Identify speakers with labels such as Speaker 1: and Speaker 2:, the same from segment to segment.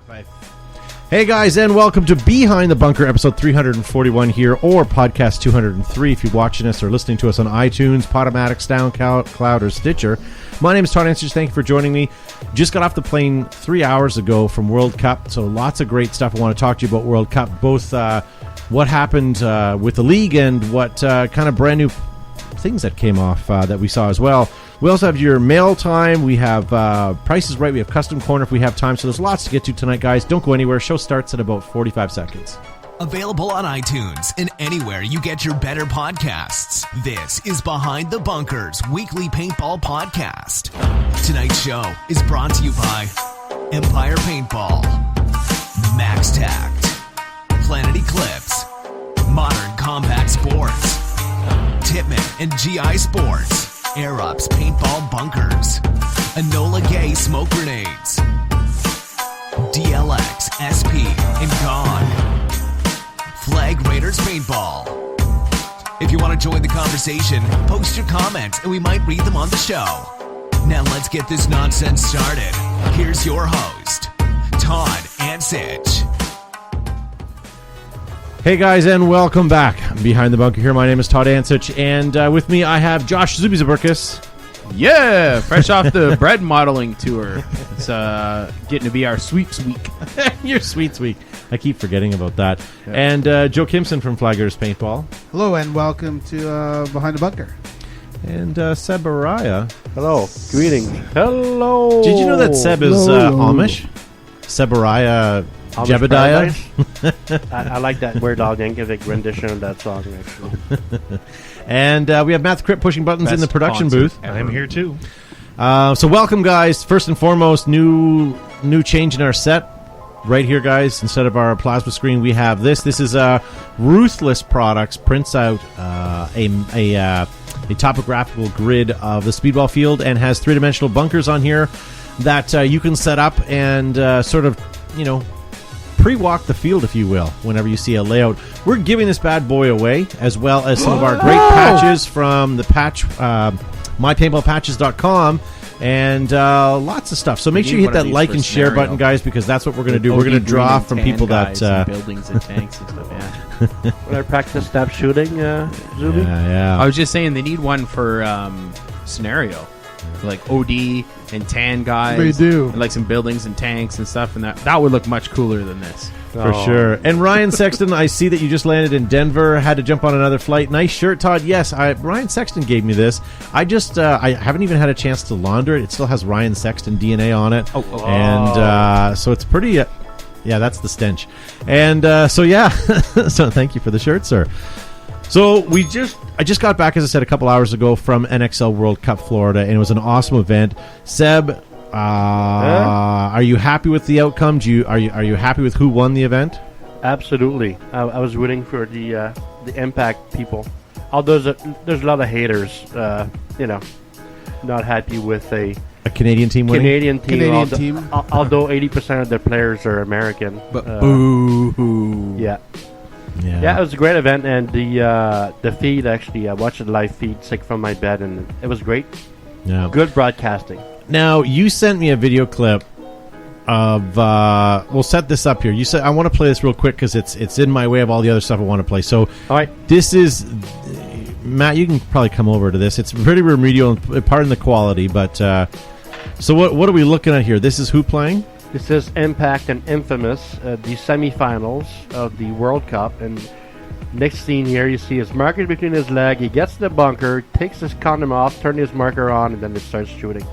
Speaker 1: Bye. Hey guys, and welcome to Behind the Bunker, episode 341 here, or podcast 203 if you're watching us or listening to us on iTunes, Podomatic, SoundCloud, or Stitcher. My name is Todd Ansich. Thank you for joining me. Just got off the plane 3 hours ago from World Cup, so lots of great stuff I want to talk to you about World Cup, both what happened with the league and what kind of brand new things that came off that we saw as well. We also have your mail time. We have Price is Right. We have Custom Corner if we have time. So there's lots to get to tonight, guys. Don't go anywhere. Show starts in about 45 seconds.
Speaker 2: Available on iTunes and anywhere you get your better podcasts. This is Behind the Bunker's weekly paintball podcast. Tonight's show is brought to you by Empire Paintball, Max Tact, Planet Eclipse, Modern Combat Sports, Tippmann and GI Sports, Air Ups Paintball Bunkers, Enola Gay Smoke Grenades, DLX, SP, and Gone, Flag Raiders Paintball. If you want to join the conversation, post your comments and we might read them on the show. Now let's get this nonsense started. Here's your host, Todd Ansich.
Speaker 1: Hey guys, and welcome back. Behind the Bunker here. My name is Todd Ansich, and with me I have Josh Zubizaburkis.
Speaker 3: Yeah, fresh off the bread modeling tour. It's getting to be our sweeps week.
Speaker 1: Your sweets week. I keep forgetting about that. Yeah. And Joe Kimson from Flaggers Paintball.
Speaker 4: Hello, and welcome to Behind the Bunker.
Speaker 1: And Seb Araya.
Speaker 5: Hello. Greetings. Hello.
Speaker 1: Did you know that Seb is Amish? Seb Araya Jebediah?
Speaker 5: I like that Weird Al Yankovic rendition of that song, actually.
Speaker 1: And we have Matt the Crip pushing buttons in the production booth.
Speaker 6: I'm here too.
Speaker 1: So welcome, guys. First and foremost, new change in our set. Right here, guys, instead of our plasma screen, we have this. This is Ruthless Products prints out a topographical grid of the speedball field and has three-dimensional bunkers on here that you can set up and sort of, pre-walk the field, if you will, whenever you see a layout. We're giving this bad boy away, as well as some of our great patches from the patch, mypaintballpatches.com, and lots of stuff. So make sure you hit that like and share button, guys, because that's what we're going to do. We're going to draw from people that...
Speaker 3: buildings and tanks and stuff, yeah.
Speaker 5: When I practice snap shooting, Zuby?
Speaker 1: Yeah.
Speaker 3: I was just saying they need one for scenario. Like OD and tan guys.
Speaker 4: They do.
Speaker 3: And like some buildings and tanks and stuff, and that would look much cooler than this.
Speaker 1: For sure. And Ryan Sexton, I see that you just landed in Denver, had to jump on another flight. Nice shirt, Todd. Yes, Ryan Sexton gave me this. I haven't even had a chance to launder it. It still has Ryan Sexton DNA on it. And so it's pretty... yeah, that's the stench. And so thank you for the shirt, sir. So I just got back, as I said, a couple hours ago from NXL World Cup Florida, and it was an awesome event. Seb, are you happy with the outcome? Are you happy with who won the event?
Speaker 5: Absolutely. I was rooting for the Impact people. Although there's a lot of haters, not happy with a
Speaker 1: Canadian team winning?
Speaker 5: Canadian team. Although 80% of their players are American.
Speaker 3: But boo-hoo.
Speaker 5: Yeah, it was a great event, and the feed, actually, I watched the live feed sick from my bed, and it was great.
Speaker 1: Yeah.
Speaker 5: Good broadcasting.
Speaker 1: Now, you sent me a video clip of... we'll set this up here. You said, I want to play this real quick because it's in my way of all the other stuff I want to play. So,
Speaker 5: all right.
Speaker 1: This is... Matt, you can probably come over to this. It's pretty remedial, pardon the quality, but... so what are we looking at here? This is who playing?
Speaker 5: This is Impact and Infamous, the semifinals of the World Cup. And next scene here, you see his marker between his leg. He gets to the bunker, takes his condom off, turns his marker on, and then it starts shooting.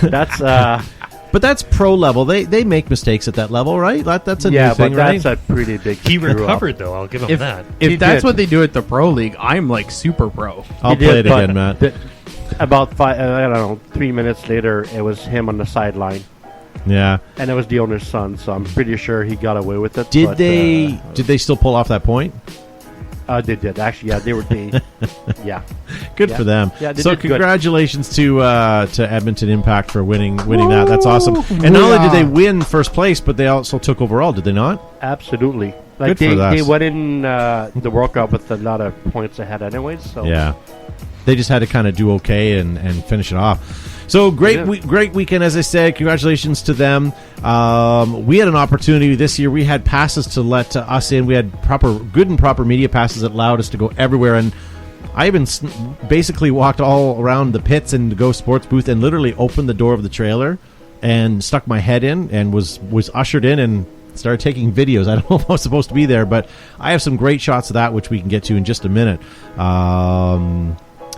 Speaker 5: That's
Speaker 1: but that's pro level. They make mistakes at that level, right? That's a new thing,
Speaker 5: but
Speaker 1: right?
Speaker 5: that's a pretty big.
Speaker 6: He recovered though. I'll give him that.
Speaker 3: If that's what they do at the pro league, I'm like super pro.
Speaker 1: I'll play it again, Matt.
Speaker 5: About 3 minutes later, it was him on the sideline.
Speaker 1: Yeah,
Speaker 5: and it was the owner's son, so I'm pretty sure he got away with it.
Speaker 1: Did they still pull off that point?
Speaker 5: They did, actually. Yeah, they were.
Speaker 1: Good for them.
Speaker 5: Yeah,
Speaker 1: so congratulations to Edmonton Impact for winning that. That's awesome. And not only did they win first place, but they also took overall. Did they not?
Speaker 5: Absolutely. Like they went in the World Cup with a lot of points ahead, anyways. So
Speaker 1: yeah, they just had to kind of do okay and finish it off. So great weekend, as I said. Congratulations to them. We had an opportunity this year. We had passes to let us in. We had good and proper media passes that allowed us to go everywhere. And I even basically walked all around the pits and the Go Sports booth and literally opened the door of the trailer and stuck my head in and was ushered in and started taking videos. I don't know if I was supposed to be there, but I have some great shots of that, which we can get to in just a minute.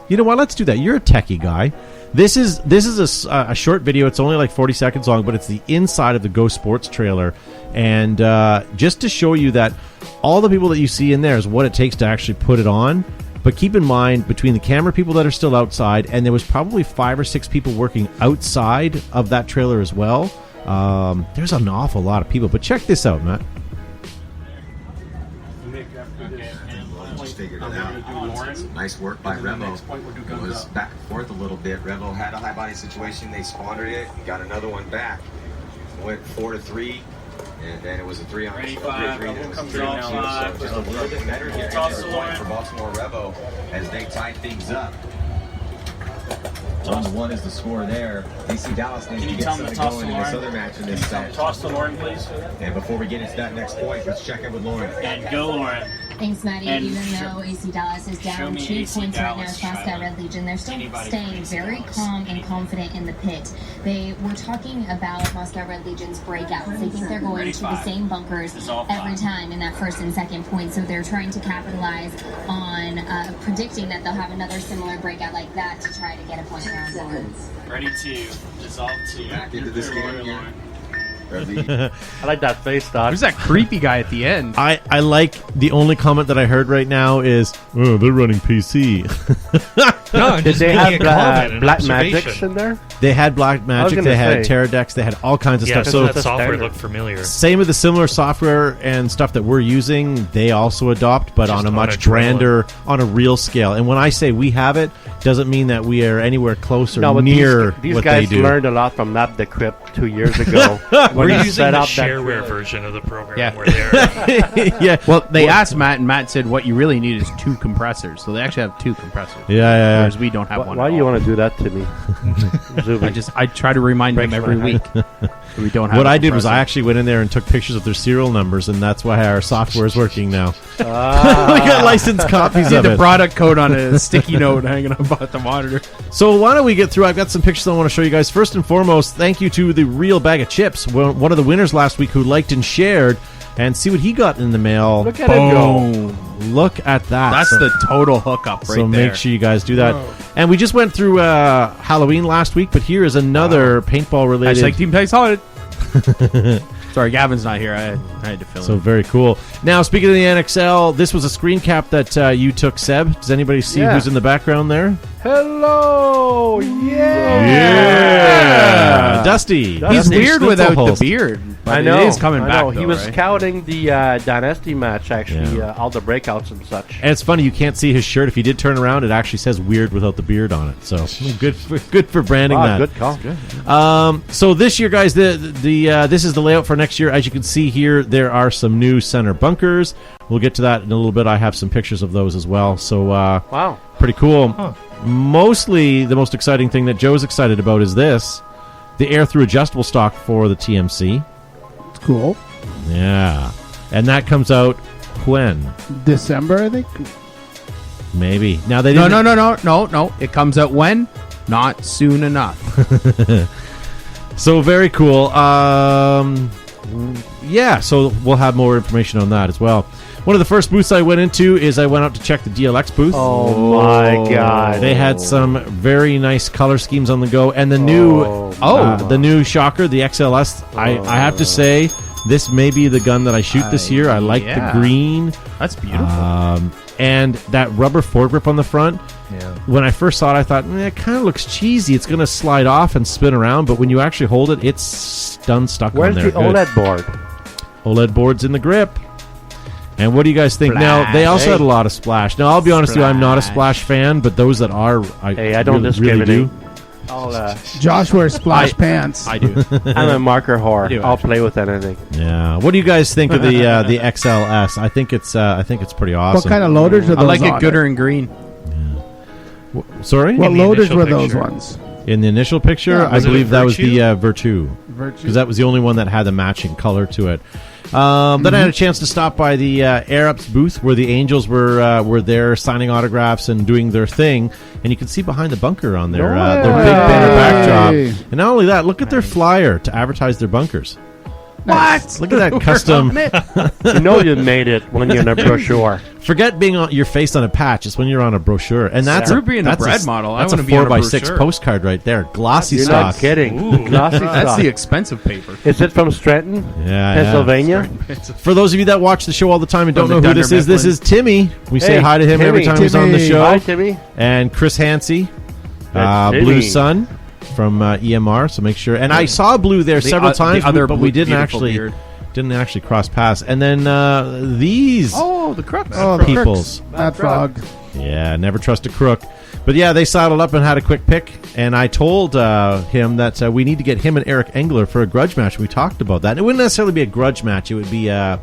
Speaker 1: You know what? Let's do that. You're a techie guy. This is a short video. It's only like 40 seconds long, but it's the inside of the Go Sports trailer. And just to show you that all the people that you see in there is what it takes to actually put it on. But keep in mind, between the camera people that are still outside, and there was probably 5 or 6 people working outside of that trailer as well, there's an awful lot of people. But check this out, Matt.
Speaker 7: Just figured it out. Nice work by Revo. It was back and forth a little bit. Revo had a high body situation. They squandered it. Got another one back. Went 4-3. And then it was a 3-on-3. Then it was a 3-on-2. So just a little bit better here. For Baltimore Revo as they tied things up. 1-1 is the score there. AC Dallas needs to get something going in this other match in this set.
Speaker 8: Toss to Lauren, please.
Speaker 7: And before we get into that next point, let's check in with Lauren.
Speaker 8: And go, Lauren.
Speaker 9: Thanks, Maddie.
Speaker 8: And
Speaker 9: even though AC Dallas is down 2 points right now, Moscow Red Legion, they're still staying very calm and confident in the pit. They were talking about Moscow Red Legion's breakouts. They think they're going to the same bunkers every time in that first and second point, so they're trying to capitalize on predicting that they'll have another similar breakout like that to try to get a point around one.
Speaker 8: Ready to dissolve to
Speaker 7: back into this game here.
Speaker 5: I like that face, Doc.
Speaker 3: Who's that creepy guy at the end?
Speaker 1: I like the only comment that I heard right now is, oh, they're running PC.
Speaker 6: No, I'm
Speaker 5: Did
Speaker 6: just
Speaker 5: they
Speaker 6: making
Speaker 5: have
Speaker 6: a comment, an
Speaker 5: Black
Speaker 6: observation.
Speaker 5: Magics in there?
Speaker 1: They had Black Magic,
Speaker 5: gonna
Speaker 1: they had
Speaker 5: say.
Speaker 1: Pterodex, they had all kinds of
Speaker 6: Yeah,
Speaker 1: stuff.
Speaker 6: so
Speaker 1: So
Speaker 6: that software
Speaker 5: standard.
Speaker 6: looked familiar.
Speaker 1: same with the similar software and stuff that we're using, they also adopt, but
Speaker 6: Just
Speaker 1: on a
Speaker 6: on
Speaker 1: much
Speaker 6: a trailer.
Speaker 1: grander, on a real scale. And when I say we have it, doesn't mean that we are anywhere close or
Speaker 5: No, but
Speaker 1: near
Speaker 5: these
Speaker 1: what
Speaker 5: guys
Speaker 1: they do.
Speaker 5: learned a lot from Map Decrypt 2 years ago. when
Speaker 6: We're
Speaker 5: they
Speaker 6: using
Speaker 5: set
Speaker 6: the
Speaker 5: up that
Speaker 6: shareware
Speaker 5: trailer.
Speaker 6: version of the program
Speaker 3: Yeah.
Speaker 6: where they're
Speaker 1: Yeah.
Speaker 3: Well, they asked Matt, and Matt said what you really need is 2 compressors. So they actually have 2 compressors.
Speaker 1: Yeah.
Speaker 3: Whereas we don't have one.
Speaker 5: Why
Speaker 3: at
Speaker 5: do you
Speaker 3: all.
Speaker 5: want to do that to me? Zuby?
Speaker 3: I try to remind him
Speaker 5: Breaks
Speaker 3: every
Speaker 5: my
Speaker 3: week. that we don't have.
Speaker 1: What
Speaker 3: a
Speaker 1: I did was
Speaker 3: compressor.
Speaker 1: I actually went in there and took pictures of their serial numbers, and that's why our software is working now. We
Speaker 5: Ah.
Speaker 1: got licensed copies
Speaker 3: See
Speaker 1: of
Speaker 3: the
Speaker 1: it.
Speaker 3: product code on a sticky note hanging above the monitor.
Speaker 1: So why don't we get through? I've got some pictures I want to show you guys. First and foremost, thank you to the Real Bag of Chips, one of the winners last week who liked and shared, and see what he got in the mail.
Speaker 5: Look at it go.
Speaker 1: Look at that.
Speaker 3: That's
Speaker 1: So-
Speaker 3: the total hookup right
Speaker 1: so
Speaker 3: there.
Speaker 1: make sure you guys do that. And we just went through Halloween last week, but here is another paintball related.
Speaker 3: Hashtag Team Play Solid. Sorry, Gavin's not here. I had to fill
Speaker 1: So
Speaker 3: in.
Speaker 1: very cool. Now, speaking of the NXL, this was a screen cap that you took, Seb. Does anybody see
Speaker 5: Yeah.
Speaker 1: who's in the background there?
Speaker 5: Hello!
Speaker 1: Yeah. Dusty.
Speaker 3: He's
Speaker 1: Dusty
Speaker 3: weird without the
Speaker 1: Schnitzelholst.
Speaker 3: beard. But
Speaker 5: I know.
Speaker 3: It is coming
Speaker 5: I
Speaker 3: back.
Speaker 5: know. He
Speaker 3: though,
Speaker 5: was
Speaker 3: right?
Speaker 5: scouting the Dynasty match, actually,
Speaker 1: Yeah.
Speaker 5: all the breakouts and such.
Speaker 1: And it's funny, you can't see his shirt. If you did turn around, it actually says weird without the beard on it. So good for branding
Speaker 5: Wow,
Speaker 1: that.
Speaker 5: good call.
Speaker 1: So this year, guys, this is the layout for next year. As you can see here, there are some new center bunkers. We'll get to that in a little bit. I have some pictures of those as well. So
Speaker 5: Wow.
Speaker 1: pretty cool. Mostly, the most exciting thing that Joe's excited about is this: the air-through adjustable stock for the TMC.
Speaker 4: It's cool.
Speaker 1: Yeah, and that comes out when?
Speaker 4: December, I think.
Speaker 1: Maybe. Now they
Speaker 3: No,
Speaker 1: didn't.
Speaker 3: no. It comes out when? Not soon enough.
Speaker 1: So very cool. Yeah, so we'll have more information on that as well. One of the first booths I went into is I went out to check the DLX booth.
Speaker 5: Oh, my God.
Speaker 1: They had some very nice color schemes on the go, and the new the new Shocker, the XLS. I have to say, this may be the gun that I shoot this year. I like
Speaker 3: yeah.
Speaker 1: the green.
Speaker 3: That's beautiful.
Speaker 1: And that rubber foregrip on the front.
Speaker 3: yeah.
Speaker 1: When I first saw it, I thought, it kind of looks cheesy. It's going to slide off and spin around, but when you actually hold it, it's stuck
Speaker 5: Where's
Speaker 1: on there.
Speaker 5: the
Speaker 1: Good.
Speaker 5: OLED board?
Speaker 1: OLED boards in the grip. And what do you guys think? Now, they also had a lot of splash. Now, I'll be honest with you, I'm not a splash fan, but those that are, I
Speaker 5: don't
Speaker 1: really do.
Speaker 5: discriminate.
Speaker 4: Josh wears splash pants.
Speaker 3: I do.
Speaker 5: I'm a marker whore.
Speaker 3: do,
Speaker 5: I'll
Speaker 3: actually.
Speaker 5: play with anything.
Speaker 1: Yeah. What do you guys think of the XLS? I think it's pretty awesome.
Speaker 4: What kind of loaders are those
Speaker 3: I like
Speaker 4: on
Speaker 3: it gooder and green.
Speaker 1: Sorry?
Speaker 4: What
Speaker 6: the
Speaker 4: loaders
Speaker 6: initial
Speaker 4: were those
Speaker 6: picture.
Speaker 4: ones?
Speaker 1: In the initial picture,
Speaker 4: Yeah,
Speaker 1: I
Speaker 6: was it a
Speaker 1: believe that was the
Speaker 6: Virtue?
Speaker 1: Virtue.
Speaker 4: Virtue.
Speaker 1: Because that was the only one that had the matching color to it. Then I had a chance to stop by the Air Ups booth where the Angels were there signing autographs and doing their thing, and you can see behind the bunker on their big banner backdrop. And not only that, look at their flyer to advertise their bunkers.
Speaker 4: What?
Speaker 1: Look at that custom.
Speaker 5: You know you made it when you're in a brochure.
Speaker 1: Forget being on your face on a patch. It's when you're on a brochure, and that's
Speaker 3: Screw being a
Speaker 1: that's
Speaker 3: bread model. I
Speaker 1: That's a
Speaker 3: wanna be on a
Speaker 1: 4x6
Speaker 3: brochure.
Speaker 1: postcard right there. Glossy
Speaker 5: You're
Speaker 1: stock.
Speaker 5: not kidding.
Speaker 6: Ooh.
Speaker 5: Glossy
Speaker 3: That's
Speaker 5: stock.
Speaker 3: the expensive paper.
Speaker 5: Is it from Stratton,
Speaker 1: Yeah,
Speaker 5: Pennsylvania?
Speaker 1: For those of you that watch the show all the time and don't
Speaker 3: From
Speaker 1: know
Speaker 3: the
Speaker 1: who this
Speaker 3: Dunder
Speaker 1: is
Speaker 3: Mifflin.
Speaker 1: Timmy. We say
Speaker 5: Hey,
Speaker 1: hi to him every
Speaker 5: Timmy.
Speaker 1: time he's on the
Speaker 4: Timmy.
Speaker 1: show.
Speaker 5: Hi, Timmy.
Speaker 1: And Chris Hansey,
Speaker 5: That's
Speaker 1: Blue
Speaker 5: Timmy.
Speaker 1: Sun from EMR. So make sure. And I saw Blue there several times, but we didn't actually cross paths. And then these
Speaker 3: Oh, the crooks.
Speaker 4: Oh, the
Speaker 1: peoples.
Speaker 4: crooks. Mad Frog.
Speaker 1: Yeah, never trust a crook. But yeah, they saddled up and had a quick pick, and I told him that we need to get him and Eric Engler for a grudge match. We talked about that. It wouldn't necessarily be a grudge match. It would be
Speaker 5: A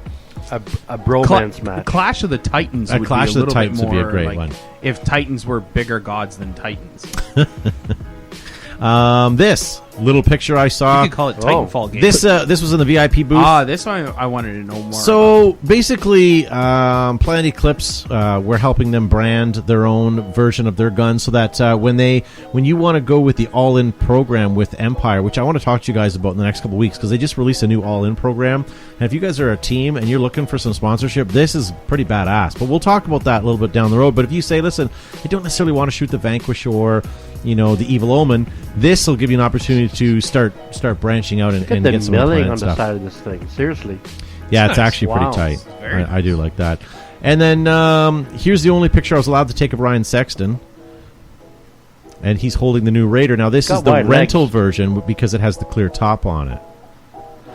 Speaker 5: bromance match.
Speaker 3: Clash of the Titans.
Speaker 1: A
Speaker 3: would
Speaker 1: Clash of
Speaker 3: be a
Speaker 1: the
Speaker 3: little
Speaker 1: Titans
Speaker 3: bit
Speaker 1: would be a
Speaker 3: more
Speaker 1: great
Speaker 3: like
Speaker 1: one.
Speaker 3: If Titans were bigger gods than Titans,
Speaker 1: this little picture I saw.
Speaker 3: you could call it Titanfall game.
Speaker 1: This was in the VIP booth.
Speaker 3: this one I wanted to know more.
Speaker 1: So basically, Planet Eclipse, we're helping them brand their own version of their gun, so that when you want to go with the all-in program with Empire, which I want to talk to you guys about in the next couple of weeks, because they just released a new all-in program. And if you guys are a team and you're looking for some sponsorship, this is pretty badass. But we'll talk about that a little bit down the road. But if you say, listen, I don't necessarily want to shoot the Vanquish or the Evil Omen, this will give you an opportunity to start branching out and,
Speaker 5: Look at
Speaker 1: and
Speaker 5: the
Speaker 1: get some
Speaker 5: milling
Speaker 1: Planet
Speaker 5: on the
Speaker 1: stuff.
Speaker 5: side of this thing. Seriously.
Speaker 1: Yeah, it's
Speaker 3: nice.
Speaker 1: actually
Speaker 5: Wow.
Speaker 1: pretty tight.
Speaker 3: Very
Speaker 1: I do like that. And then here's the only picture I was allowed to take of Ryan Sexton. And he's holding the new Raider. Now, this
Speaker 5: Got
Speaker 1: is the
Speaker 5: wide
Speaker 1: rental
Speaker 5: legs.
Speaker 1: version because it has the clear top on it.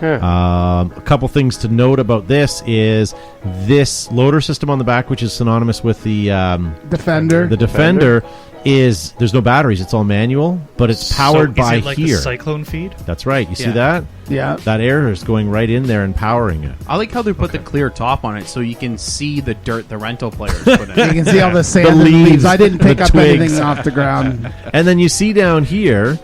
Speaker 5: Huh.
Speaker 1: A couple things to note about this is this loader system on the back, which is synonymous with the
Speaker 4: Defender.
Speaker 1: Defender, is there's no batteries. It's all manual, but it's powered
Speaker 6: so
Speaker 1: by
Speaker 6: is it like
Speaker 1: here.
Speaker 6: a cyclone feed?
Speaker 1: That's right. You see
Speaker 3: Yeah.
Speaker 1: that?
Speaker 4: Yeah.
Speaker 1: That air is going right in there and powering it.
Speaker 3: I like how they put the clear top on it so you can see the dirt the rental players put in.
Speaker 4: You can see all the sand
Speaker 1: The
Speaker 4: and
Speaker 1: leaves,
Speaker 4: leaves. I didn't pick
Speaker 1: the
Speaker 4: up
Speaker 1: twigs.
Speaker 4: anything off the ground.
Speaker 1: And then you see down here,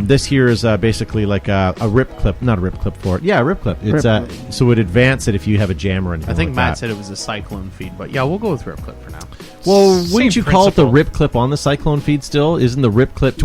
Speaker 1: this here is basically like a rip clip, not a rip clip for it. Yeah, a rip clip. It's
Speaker 4: Rip
Speaker 1: so it advance it if you have a jam or anything.
Speaker 3: I think
Speaker 1: like
Speaker 3: Matt
Speaker 1: that.
Speaker 3: said it was a cyclone feed, but yeah, we'll go with rip clip for now.
Speaker 1: Well,
Speaker 6: Same
Speaker 1: wouldn't you call it the
Speaker 6: principle.
Speaker 1: rip clip on the Cyclone feed still? Isn't the rip clip
Speaker 3: The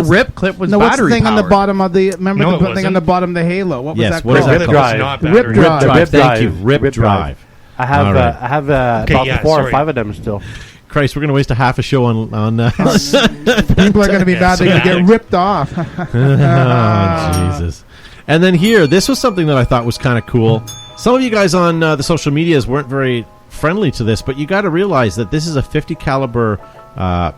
Speaker 3: rip clip was
Speaker 4: No, what's the
Speaker 3: battery
Speaker 4: thing on the
Speaker 3: powered.
Speaker 4: bottom of the? Remember
Speaker 6: No,
Speaker 4: the
Speaker 6: it
Speaker 4: thing on
Speaker 6: wasn't.
Speaker 4: the bottom of the Halo? What was
Speaker 1: Yes,
Speaker 4: that
Speaker 1: what is
Speaker 4: called?
Speaker 1: that
Speaker 6: Rip
Speaker 1: called?
Speaker 6: was
Speaker 5: Drive.
Speaker 6: not
Speaker 4: Rip
Speaker 6: battery.
Speaker 4: drive.
Speaker 1: Drive.
Speaker 5: Rip
Speaker 1: Thank
Speaker 5: drive.
Speaker 1: you. Rip drive.
Speaker 5: I have
Speaker 1: All right.
Speaker 5: I have
Speaker 6: Okay,
Speaker 5: about
Speaker 6: yeah,
Speaker 5: 4 or
Speaker 6: sorry.
Speaker 5: 5 of them still.
Speaker 1: Christ, we're going to waste a half a show on
Speaker 4: People are going to be mad they get
Speaker 6: semantics.
Speaker 4: ripped off.
Speaker 1: Oh, Jesus. And then here, this was something that I thought was kind of cool. Some of you guys on the social medias weren't very friendly to this, but you got to realize that this is a 50 caliber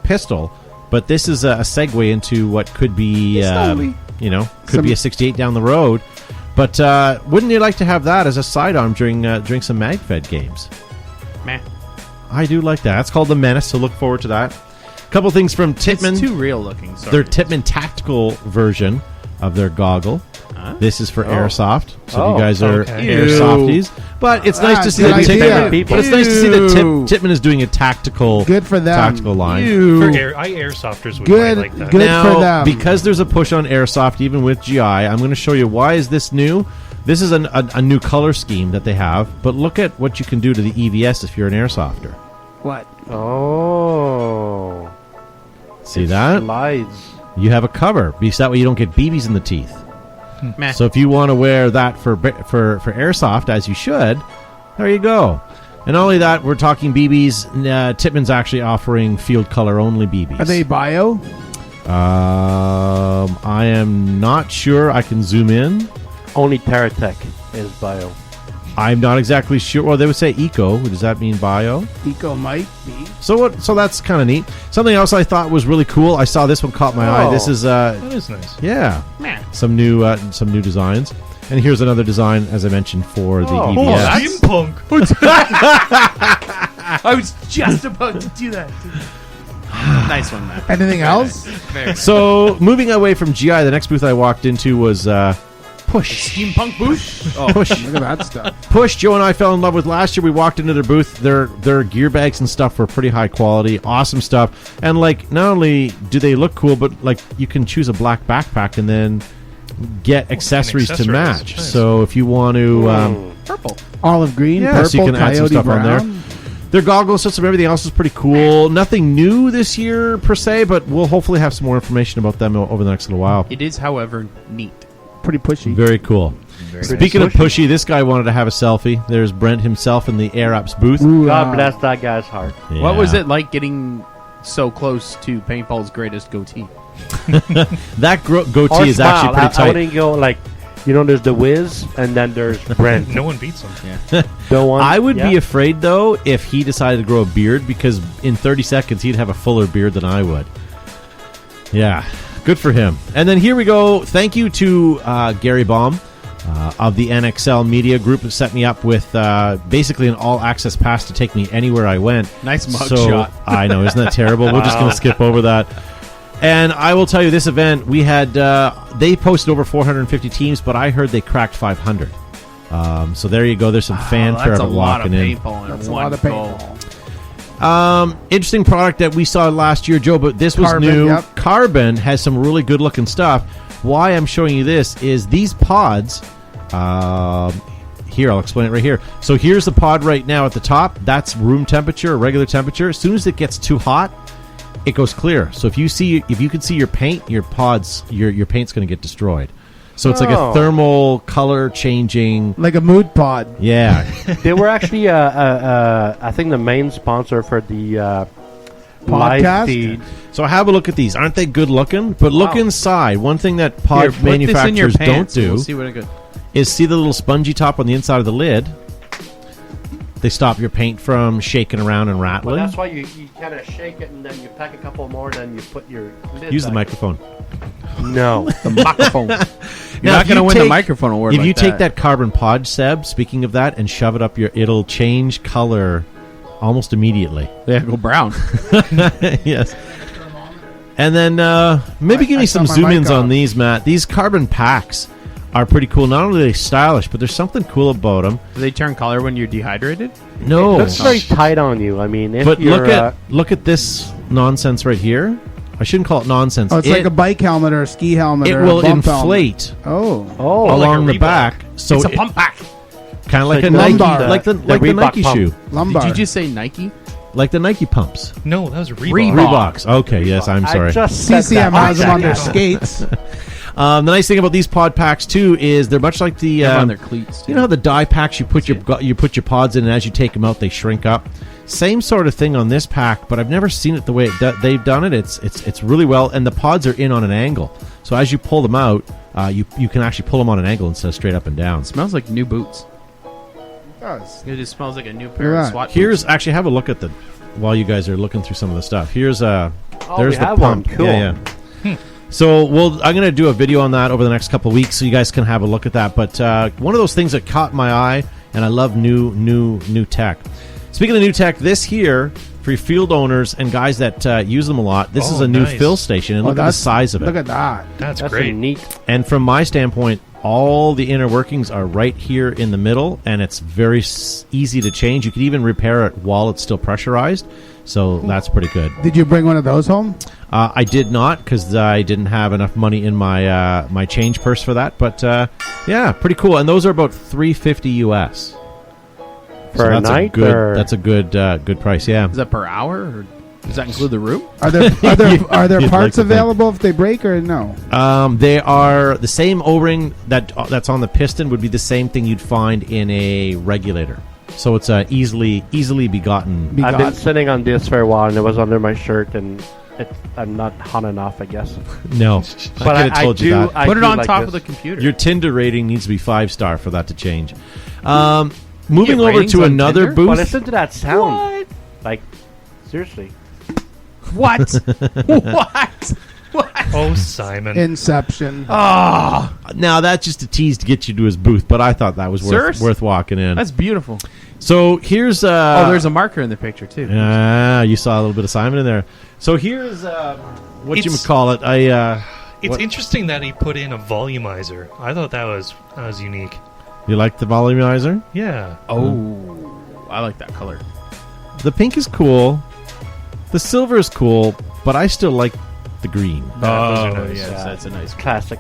Speaker 1: pistol, but this is a segue into what could be, could be a 68 down the road. But wouldn't you like to have that as a sidearm during some MagFed games?
Speaker 3: Meh.
Speaker 1: I do like that. That's called the Menace, so look forward to that. A couple things from Tittman.
Speaker 3: It's too real looking. Sorry.
Speaker 1: Their Tittman tactical version of their goggle. This is for airsoft, so if you guys are
Speaker 6: okay.
Speaker 1: airsofties. But it's nice to see
Speaker 4: good
Speaker 1: that
Speaker 4: idea.
Speaker 1: But it's nice to see that Tittman is doing a tactical,
Speaker 4: Good for them.
Speaker 1: tactical line.
Speaker 6: For airsofters would
Speaker 4: Good-
Speaker 6: might like that.
Speaker 4: good.
Speaker 1: Now,
Speaker 4: for them.
Speaker 1: because there's a push on airsoft, even with GI, I'm going to show you why is this new. This is a new color scheme that they have, but look at what you can do to the EVS if you're an airsofter.
Speaker 4: What?
Speaker 5: Oh.
Speaker 1: See that?
Speaker 5: Slides.
Speaker 1: You have a cover, because that way you don't get BBs in the teeth.
Speaker 3: Meh.
Speaker 1: So if you want to wear that for airsoft, as you should, there you go. And not only that, we're talking BBs. Tittman's actually offering field color only BBs.
Speaker 4: Are they bio?
Speaker 1: I am not sure. I can zoom in.
Speaker 5: Only Teratech is bio.
Speaker 1: I'm not exactly sure. Well, they would say eco. Does that mean bio?
Speaker 4: Eco might be.
Speaker 1: So that's kind of neat. Something else I thought was really cool. I saw this one caught my eye. This is
Speaker 6: That is nice.
Speaker 1: yeah,
Speaker 3: Meh.
Speaker 1: some new designs. And here's another design, as I mentioned, for the
Speaker 5: Oh.
Speaker 1: EVS.
Speaker 3: that's-
Speaker 6: Steampunk.
Speaker 3: I was just about to do that. Nice one, Matt.
Speaker 4: Anything else?
Speaker 3: Very.
Speaker 1: So, moving away from GI, the next booth I walked into was Push.
Speaker 3: Steampunk booth. Oh,
Speaker 1: Push.
Speaker 4: Look at that stuff.
Speaker 1: Push. Joe and I fell in love with last year. We walked into their booth. Their gear bags and stuff were pretty high quality, awesome stuff. And like, not only do they look cool, but like you can choose a black backpack and then get accessories to
Speaker 6: accessories.
Speaker 1: match.
Speaker 6: Nice.
Speaker 1: So if you want to,
Speaker 3: purple.
Speaker 4: Olive green,
Speaker 1: yeah,
Speaker 4: purple,
Speaker 1: so you can add some
Speaker 4: coyote
Speaker 1: stuff on there.
Speaker 4: brown.
Speaker 1: Their goggle system, everything else is pretty cool. Nothing new this year per se, but we'll hopefully have some more information about them over the next little while.
Speaker 3: It is, however, neat.
Speaker 4: Pretty pushy.
Speaker 1: Very cool. Speaking of pushy, this guy wanted to have a selfie. There's Brent himself in the Air Ups booth.
Speaker 4: Ooh,
Speaker 5: God bless that guy's heart.
Speaker 3: What was
Speaker 1: Yeah.
Speaker 3: it like getting so close to Paintball's greatest goatee?
Speaker 1: That goatee
Speaker 5: Or
Speaker 1: is
Speaker 5: smile.
Speaker 1: actually pretty
Speaker 5: I
Speaker 1: tight.
Speaker 5: wouldn't go like, there's the Wiz, and then there's Brent.
Speaker 6: No one beats him.
Speaker 5: The one.
Speaker 1: I would be
Speaker 5: yeah.
Speaker 1: afraid, though, if he decided to grow a beard, because in 30 seconds he'd have a fuller beard than I would. Yeah, good for him. And then here we go. Thank you to Gary Baum of the NXL Media Group, who set me up with basically an all-access pass to take me anywhere I went.
Speaker 3: Nice mug
Speaker 1: So,
Speaker 3: shot.
Speaker 1: I know, isn't that terrible? We're just going to skip over that. And I will tell you, this event, we had, they posted over 450 teams, but I heard they cracked 500. So there you go. The's some fanfare
Speaker 3: That's a
Speaker 1: of
Speaker 3: lot of
Speaker 1: walking in.
Speaker 3: paintball in
Speaker 4: That's a
Speaker 3: one
Speaker 4: lot of
Speaker 3: goal.
Speaker 4: paintball.
Speaker 1: Interesting product that we saw last year, Joe, but this was
Speaker 4: Carbon,
Speaker 1: new.
Speaker 4: yep.
Speaker 1: Carbon has some really good looking stuff. Why I'm showing you this is these pods. Here, I'll explain it right here. So here's the pod right now at the top. That's room temperature, regular temperature. As soon as it gets too hot, it goes clear. So if you can see your paint, your pods, your paint's going to get destroyed. So it's like a
Speaker 5: Oh.
Speaker 1: thermal color changing.
Speaker 4: Like a mood pod.
Speaker 1: Yeah.
Speaker 5: They were actually, I think, the main sponsor for the live
Speaker 4: Podcast?
Speaker 5: feed.
Speaker 1: So have a look at these. Aren't they good looking? But look
Speaker 5: Wow.
Speaker 1: inside. One thing that
Speaker 3: Here,
Speaker 1: pod
Speaker 3: put this in your
Speaker 1: manufacturers don't
Speaker 3: pants and
Speaker 1: do
Speaker 3: We'll see what it goes.
Speaker 1: is see the little spongy top on the inside of the lid. They stop your paint from shaking around and
Speaker 5: Well,
Speaker 1: rattling.
Speaker 5: that's why you kind of shake it, and then you pack a couple more, then you put your lid
Speaker 1: Use the
Speaker 5: back.
Speaker 1: microphone.
Speaker 5: No.
Speaker 3: The microphone. You're
Speaker 1: Now,
Speaker 3: not
Speaker 1: if
Speaker 3: going to
Speaker 1: you
Speaker 3: win the
Speaker 1: take-
Speaker 3: microphone award.
Speaker 1: If
Speaker 3: like
Speaker 1: you take that carbon pod, Seb, speaking of that, and shove it up it'll change color almost immediately.
Speaker 3: Yeah, go brown.
Speaker 1: Yes. And then maybe give
Speaker 4: I
Speaker 1: me some
Speaker 4: saw my
Speaker 1: zoom-ins
Speaker 4: mic
Speaker 1: on
Speaker 4: off.
Speaker 1: these, Matt. These carbon packs are pretty cool. Not only are they stylish, but there's something cool about them.
Speaker 3: Do they turn color when you're dehydrated?
Speaker 1: No.
Speaker 5: Looks very tight on you. I mean, if
Speaker 1: But
Speaker 5: you're,
Speaker 1: look at this nonsense right here. I shouldn't call it nonsense.
Speaker 4: Oh, it's like a bike helmet or a ski helmet.
Speaker 1: It
Speaker 4: or
Speaker 1: will
Speaker 4: a bump
Speaker 1: inflate
Speaker 4: helmet.
Speaker 5: oh,
Speaker 1: along
Speaker 3: like
Speaker 1: the
Speaker 3: a Reebok.
Speaker 1: back. So
Speaker 3: It's a pump back.
Speaker 1: kind of like
Speaker 5: Like
Speaker 1: a Nike,
Speaker 4: lumbar.
Speaker 1: like the
Speaker 5: Reebok
Speaker 1: Nike
Speaker 5: pump.
Speaker 1: shoe,
Speaker 4: lumbar.
Speaker 3: Did you just say Nike?
Speaker 1: like the Nike pumps.
Speaker 6: No, that was Reebok.
Speaker 3: Reebok.
Speaker 1: Reeboks. Okay, yes, I'm
Speaker 5: I
Speaker 1: sorry.
Speaker 5: just said
Speaker 4: CCM
Speaker 5: that.
Speaker 4: has them on their
Speaker 5: Jackass.
Speaker 4: skates.
Speaker 1: The nice thing about these pod packs too is they're much like the
Speaker 3: They have on their cleats.
Speaker 1: you know how the die packs you put your pods in, and as you take them out they shrink up. Same sort of thing on this pack, but I've never seen it the way they've done it. It's really well, and the pods are in on an angle. So as you pull them out, you can actually pull them on an angle instead of straight up and down.
Speaker 3: It smells like new boots.
Speaker 4: It does.
Speaker 3: It just smells like a new pair
Speaker 4: Look
Speaker 3: of
Speaker 4: at
Speaker 3: SWAT
Speaker 1: Here's actually have a look at the while you guys are looking through some of the stuff. Here's there's
Speaker 5: we
Speaker 1: the
Speaker 5: have
Speaker 1: pump.
Speaker 5: one. Cool.
Speaker 1: Yeah, yeah. So I'm going to do a video on that over the next couple of weeks, so you guys can have a look at that. But one of those things that caught my eye, and I love new tech. Speaking of new tech, this here for your field owners and guys that use them a lot. This is
Speaker 6: Oh,
Speaker 1: a new
Speaker 6: nice.
Speaker 1: fill station, and look at the size of it.
Speaker 4: Look at that.
Speaker 6: That's
Speaker 5: That's
Speaker 6: great.
Speaker 5: neat.
Speaker 1: And from my standpoint, all the inner workings are right here in the middle, and it's very easy to change. You could even repair it while it's still pressurized, so that's pretty good.
Speaker 4: Did you bring one of those home?
Speaker 1: I did not, because I didn't have enough money in my my change purse for that. But yeah, pretty cool. And those are about $350 US
Speaker 5: For a
Speaker 1: that's
Speaker 5: night,
Speaker 1: good.
Speaker 5: or-
Speaker 1: That's a good price. Yeah.
Speaker 3: Is that per hour, or does that include the room?
Speaker 4: Are there are there
Speaker 1: You'd like
Speaker 4: parts
Speaker 1: to think.
Speaker 4: available if they break or no?
Speaker 1: They are the same O-ring that's on the piston would be the same thing you'd find in a regulator. So it's easily be gotten.
Speaker 5: I've been sitting on this for a while, and it was under my shirt, and I'm not hot enough, I guess.
Speaker 1: No, I
Speaker 5: But
Speaker 1: could have told you that.
Speaker 5: I
Speaker 3: Put it
Speaker 5: do
Speaker 3: on
Speaker 5: like
Speaker 3: top
Speaker 5: this.
Speaker 3: of the computer.
Speaker 1: Your Tinder rating needs to be 5-star for that to change. Moving
Speaker 3: get
Speaker 1: over
Speaker 3: ratings
Speaker 1: to
Speaker 3: on
Speaker 1: another
Speaker 3: Tinder?
Speaker 1: booth.
Speaker 5: Well, listen to that sound. Like, seriously.
Speaker 3: What? What? What?
Speaker 6: Oh, Simon.
Speaker 4: Inception.
Speaker 1: Now that's just a tease to get you to his booth, but I thought that was
Speaker 3: Serious?
Speaker 1: worth walking in.
Speaker 3: That's beautiful.
Speaker 1: So here's
Speaker 3: Oh, there's a marker in the picture too.
Speaker 1: you saw a little bit of Simon in there. So here's what you
Speaker 6: It's-
Speaker 1: call it.
Speaker 6: It's interesting that he put in a volumizer. I thought that was unique.
Speaker 1: You like the volumizer?
Speaker 6: Yeah.
Speaker 3: Oh, I like that color.
Speaker 1: The pink is cool. The silver is cool, but I still like the green.
Speaker 6: those are nice.
Speaker 3: yes, that's a nice
Speaker 5: Classic.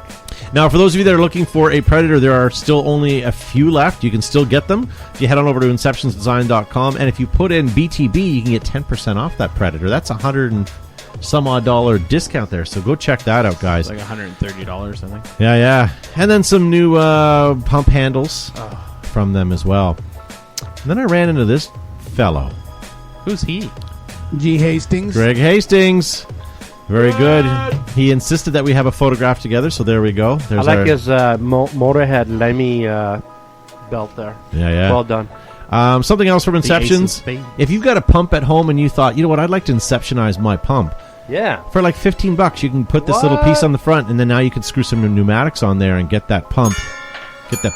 Speaker 1: Now, for those of you that are looking for a Predator, there are still only a few left. You can still get them if you head on over to inceptionsdesign.com. And if you put in BTB, you can get 10% off that Predator. That's $100 and some odd dollar discount there. So go check that out, guys.
Speaker 3: It's like $130, I think.
Speaker 1: Yeah. And then some new pump handles from them as well. And then I ran into this fellow.
Speaker 3: Who's he?
Speaker 4: G. Hastings.
Speaker 1: Greg Hastings. Very good. He insisted that we have a photograph together, so there we go. There's
Speaker 5: I like his Motorhead Lemmy belt there.
Speaker 1: Yeah.
Speaker 5: Well done.
Speaker 1: Something else from
Speaker 3: Ace of
Speaker 1: Inceptions.
Speaker 3: Spades.
Speaker 1: If you've got a pump at home and you thought, you know what, I'd like to Inceptionize my pump.
Speaker 5: Yeah.
Speaker 1: For like $15, you can put this little piece on the front, and then now you can screw some pneumatics on there and get that pump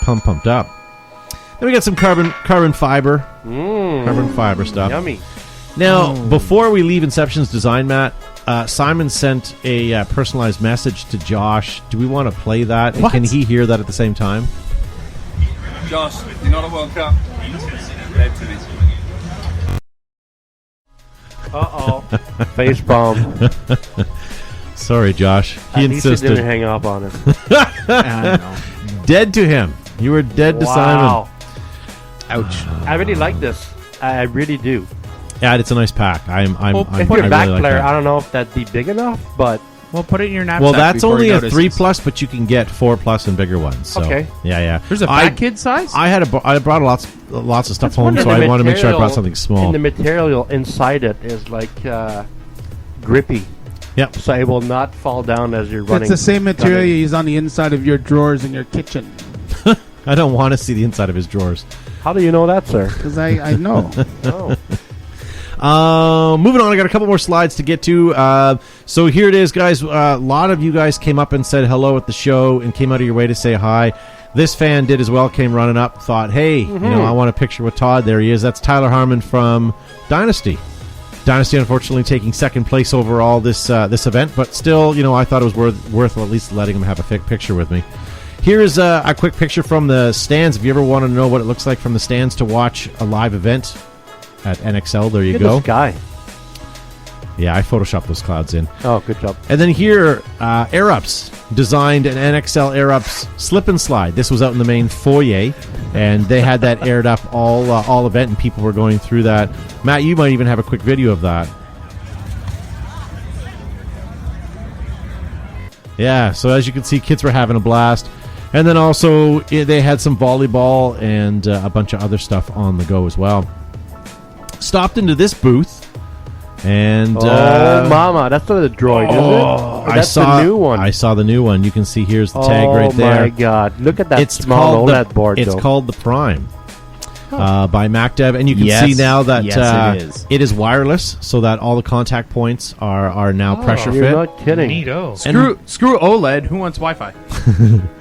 Speaker 1: pumped up. Then we got some carbon fiber. Carbon fiber stuff.
Speaker 5: Yummy.
Speaker 1: Now, before we leave Inception's design, Matt, Simon sent a personalized message to Josh. Do we want to play that? And can he hear that at the same time?
Speaker 10: Josh, you're not a World Cup.
Speaker 5: Uh-oh. Face bomb.
Speaker 1: Sorry, Josh. He
Speaker 5: At least he
Speaker 1: insisted.
Speaker 5: didn't hang up on it.
Speaker 3: I know.
Speaker 1: Dead to him. You were dead to
Speaker 5: Wow.
Speaker 1: Simon.
Speaker 3: Ouch.
Speaker 5: I really like this. I really do.
Speaker 1: Yeah, it's a nice pack.
Speaker 5: If you're
Speaker 1: I
Speaker 5: a
Speaker 1: really
Speaker 5: back
Speaker 1: like
Speaker 5: player,
Speaker 1: that.
Speaker 5: I don't know if that'd be big enough, but
Speaker 3: Well, put it in your knapsack.
Speaker 1: Well, that's
Speaker 3: before
Speaker 1: only
Speaker 3: he
Speaker 1: a
Speaker 3: notices.
Speaker 1: 3+, but you can get 4+ and bigger ones. So.
Speaker 5: Okay.
Speaker 1: Yeah.
Speaker 3: There's a fat kid size?
Speaker 1: I brought lots of stuff home, so
Speaker 5: And the
Speaker 1: I want to make sure I brought
Speaker 5: material-
Speaker 1: something small.
Speaker 5: And the material inside it is like grippy.
Speaker 1: Yep.
Speaker 5: So it will not fall down as you're running.
Speaker 4: It's the same material
Speaker 5: running.
Speaker 4: you use on the inside of your drawers in your kitchen.
Speaker 1: I don't want to see the inside of his drawers.
Speaker 5: How do you know that, sir?
Speaker 4: Because I know.
Speaker 5: Oh.
Speaker 1: Moving on, I got a couple more slides to get to. So here it is, guys. A lot of you guys came up and said hello at the show and came out of your way to say hi. This fan did as well, came running up, thought, hey, you know, I want a picture with Todd. There he is. That's Tyler Harmon from Dynasty. Dynasty, unfortunately, taking second place overall this event, but still, you know, I thought it was worth at least letting him have a picture with me. Here's a quick picture from the stands. If you ever want to know what it looks like from the stands to watch a live event at NXL, there you
Speaker 5: Look at
Speaker 1: go.
Speaker 5: this guy.
Speaker 1: Yeah, I photoshopped those clouds in.
Speaker 5: Oh, good job.
Speaker 1: And then here, Air Ups designed an NXL Air Ups slip and slide. This was out in the main foyer, and they had that aired up all event, and people were going through that. Matt, you might even have a quick video of that. Yeah, so as you can see, kids were having a blast. And then also, they had some volleyball and a bunch of other stuff on the go as well. Stopped into this booth. And
Speaker 5: mama, that's not a droid, is it? Or that's the new one.
Speaker 1: I saw the new one. You can see here's the tag right there.
Speaker 5: Oh my God! Look at that
Speaker 1: It's
Speaker 5: small
Speaker 1: called
Speaker 5: OLED board.
Speaker 1: It's
Speaker 5: though.
Speaker 1: called the Prime by MacDev, and you can
Speaker 3: Yes.
Speaker 1: see now that
Speaker 3: Yes, it is.
Speaker 1: wireless, so that all the contact points are now pressure
Speaker 5: You're
Speaker 1: fit.
Speaker 5: not kidding.
Speaker 6: Neato.
Speaker 3: Screw OLED. Who wants Wi-Fi?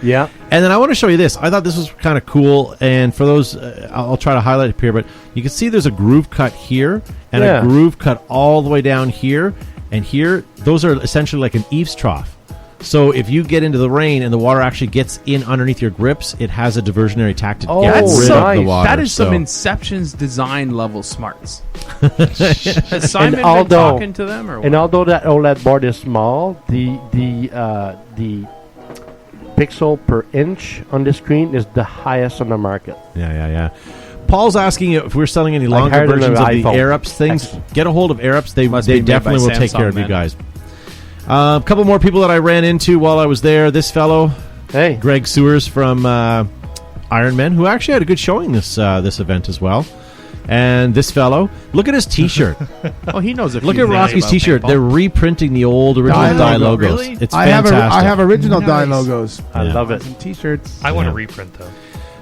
Speaker 5: Yeah.
Speaker 1: And then I want to show you this. I thought this was kind of cool, and for those, I'll try to highlight it here, but you can see there's a groove cut here and
Speaker 5: Yeah.
Speaker 1: a groove cut all the way down here, and here, those are essentially like an eaves trough. So if you get into the rain and the water actually gets in underneath your grips, it has a diversionary tack to get
Speaker 5: that's
Speaker 1: rid
Speaker 5: so
Speaker 1: of the
Speaker 5: nice.
Speaker 1: water.
Speaker 3: That is some
Speaker 1: So-
Speaker 3: Inception's design level smarts. Has Simon been
Speaker 5: although-
Speaker 3: talking to them, or what?
Speaker 5: And although that OLED board is small, the pixel per inch on the screen is the highest on the market.
Speaker 1: Yeah. Paul's asking if we're selling any
Speaker 5: Like
Speaker 1: longer
Speaker 5: higher than
Speaker 1: versions
Speaker 5: an
Speaker 1: of the
Speaker 5: iPhone
Speaker 1: Air Ups things.
Speaker 5: X.
Speaker 1: Get a hold of Air Ups. They
Speaker 3: Must be made
Speaker 1: definitely
Speaker 3: by
Speaker 1: will take
Speaker 3: Samsung,
Speaker 1: care of you
Speaker 3: man.
Speaker 1: guys. A couple more people that I ran into while I was there. This fellow,
Speaker 5: Hey,
Speaker 1: Greg Sewers from Iron Man, who actually had a good showing this event as well. And this fellow, look at his T-shirt.
Speaker 3: Oh, he knows.
Speaker 1: Look at Rocky's T-shirt. They're reprinting the old original
Speaker 4: Dye
Speaker 1: Dye
Speaker 4: logo.
Speaker 1: logos.
Speaker 3: Really?
Speaker 1: It's
Speaker 4: I
Speaker 1: fantastic.
Speaker 4: have original Dye
Speaker 3: Nice.
Speaker 4: logos.
Speaker 5: I
Speaker 1: Yeah.
Speaker 5: love it.
Speaker 4: Some T-shirts.
Speaker 6: I want
Speaker 1: Yeah.
Speaker 6: to reprint though.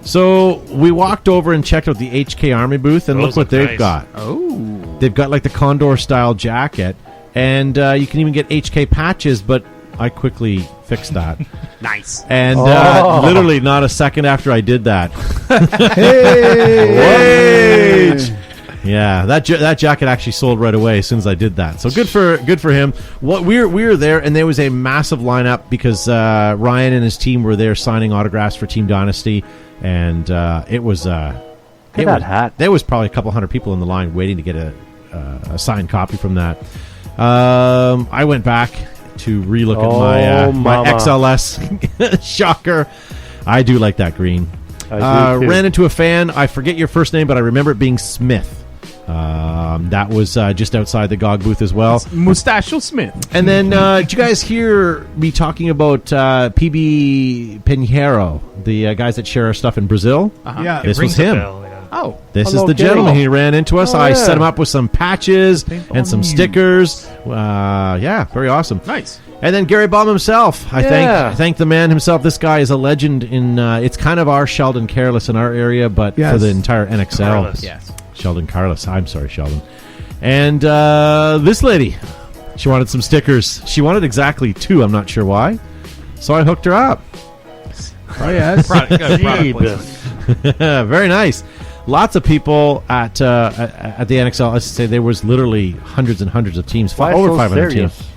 Speaker 1: So we walked over and checked out the HK Army booth, and
Speaker 6: Those
Speaker 1: look what
Speaker 6: look
Speaker 1: they've
Speaker 6: nice.
Speaker 1: got.
Speaker 3: Oh,
Speaker 1: They've got like the Condor style jacket, and you can even get HK patches, but I quickly fixed that.
Speaker 3: nice.
Speaker 1: And
Speaker 5: Oh.
Speaker 1: literally not a second after I did that.
Speaker 4: Hey!
Speaker 1: Yeah, that jacket actually sold right away as soon as I did that. So good for him. What we were there, and there was a massive lineup because Ryan and his team were there signing autographs for Team Dynasty, and it was.
Speaker 5: That hat.
Speaker 1: There was probably a couple hundred people in the line waiting to get a signed copy from that. I went back to relook at my XLS shocker. I do like that green. Ran into a fan. I forget your first name, but I remember it being Smith. That was just outside the GOG booth as well.
Speaker 3: Mustachio Smith.
Speaker 1: And then, did you guys hear me talking about PB Pinheiro, the guys that share our stuff in Brazil?
Speaker 4: Yeah.
Speaker 1: This was
Speaker 6: Rings a
Speaker 1: him.
Speaker 6: bell, yeah.
Speaker 3: Oh.
Speaker 1: This
Speaker 5: Hello,
Speaker 1: is the
Speaker 5: Gary.
Speaker 1: gentleman. He ran into us.
Speaker 5: Oh,
Speaker 1: I
Speaker 5: yeah.
Speaker 1: set him up with some patches and some stickers. Yeah, very awesome.
Speaker 3: Nice.
Speaker 1: And then Gary Baum himself. I thank the man himself. This guy is a legend in. It's kind of our Sheldon Careless in our area, but
Speaker 4: Yes.
Speaker 1: for the entire NXL.
Speaker 6: Careless.
Speaker 3: Yes.
Speaker 1: Sheldon Careless. I'm sorry, Sheldon. And this lady, she wanted some stickers. She wanted exactly 2. I'm not sure why. So I hooked her up.
Speaker 4: Oh, yes.
Speaker 3: Product placement.
Speaker 1: Very nice. Lots of people at the NXL. Let's say there was literally hundreds and hundreds of teams,
Speaker 5: Why
Speaker 1: over
Speaker 5: so
Speaker 1: 500
Speaker 5: serious?
Speaker 1: teams.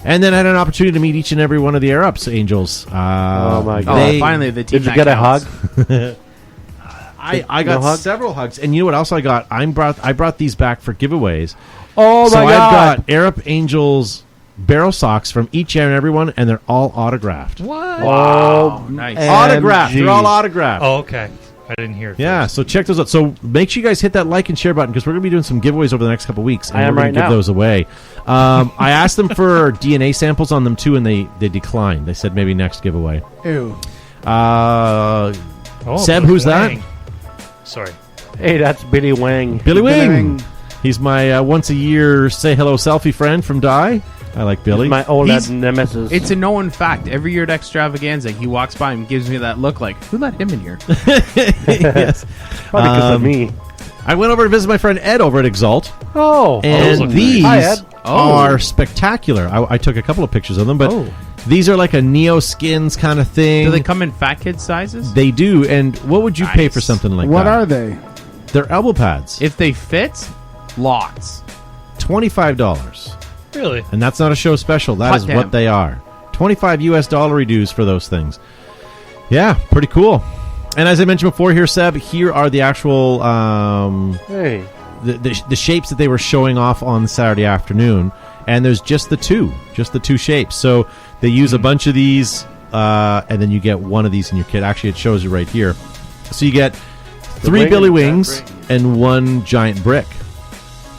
Speaker 1: And then I had an opportunity to meet each and every one of the Air Ups Angels.
Speaker 5: Oh, my God.
Speaker 1: they-
Speaker 3: Finally, the team
Speaker 5: Did you
Speaker 3: that
Speaker 5: get a
Speaker 3: counts.
Speaker 5: hug?
Speaker 1: I got
Speaker 5: No hug?
Speaker 1: several hugs, and you know what else I got? I brought these back for giveaways.
Speaker 5: Oh,
Speaker 1: So
Speaker 5: my
Speaker 1: I've
Speaker 5: God.
Speaker 1: got Air Up Angels barrel socks from each and every one, and they're all autographed.
Speaker 3: What?
Speaker 5: Wow.
Speaker 3: Nice.
Speaker 1: Autographed.
Speaker 5: MG.
Speaker 1: They're all autographed.
Speaker 6: Oh, okay. I didn't hear it.
Speaker 1: Yeah,
Speaker 6: first.
Speaker 1: so check those out. So make sure you guys hit that like and share button because we're going to be doing some giveaways over the next couple of weeks. And
Speaker 5: I am
Speaker 1: we're gonna
Speaker 5: right
Speaker 1: give
Speaker 5: now.
Speaker 1: those away. I asked them for DNA samples on them too, and they declined. They said maybe next giveaway.
Speaker 4: Ew.
Speaker 6: Oh,
Speaker 1: Seb,
Speaker 6: Billy
Speaker 1: who's that?
Speaker 6: Wang. Sorry.
Speaker 5: Hey, that's Billy Wang.
Speaker 1: Billy
Speaker 4: Billy
Speaker 1: Wing.
Speaker 4: Wing.
Speaker 1: He's my once a year say hello selfie friend from Die. I like Billy.
Speaker 5: My old
Speaker 3: He's-
Speaker 5: nemesis.
Speaker 3: It's a known fact. Every year at Extravaganza, he walks by and gives me that look like, who let him in here?
Speaker 1: Yes.
Speaker 5: probably because of me.
Speaker 1: I went over to visit my friend Ed over at Exalt,
Speaker 5: Oh.
Speaker 1: and
Speaker 6: look
Speaker 1: these
Speaker 5: Hi, Ed.
Speaker 1: are spectacular. I took a couple of pictures of them, but
Speaker 3: Oh.
Speaker 1: these are like a Neo Skins kind of thing.
Speaker 3: Do they come in fat kid sizes?
Speaker 1: They do. And what would you pay
Speaker 3: Nice.
Speaker 1: for something like
Speaker 4: What
Speaker 1: that?
Speaker 4: are they?
Speaker 1: They're elbow pads.
Speaker 3: If they fit, lots.
Speaker 1: $25.
Speaker 6: Really?
Speaker 1: And that's not a show special. That
Speaker 3: Hot
Speaker 1: is
Speaker 3: damn.
Speaker 1: what they are. $25 US dues for those things. Yeah, pretty cool. And as I mentioned before here, Seb, here are the actual
Speaker 5: Hey.
Speaker 1: the shapes that they were showing off on Saturday afternoon. And there's just the two shapes. So they use a bunch of these, and then you get one of these in your kit. Actually, it shows you right here. So you get 3
Speaker 5: wing
Speaker 1: Billy
Speaker 5: and
Speaker 1: Wings
Speaker 5: giant
Speaker 1: and 1 giant brick.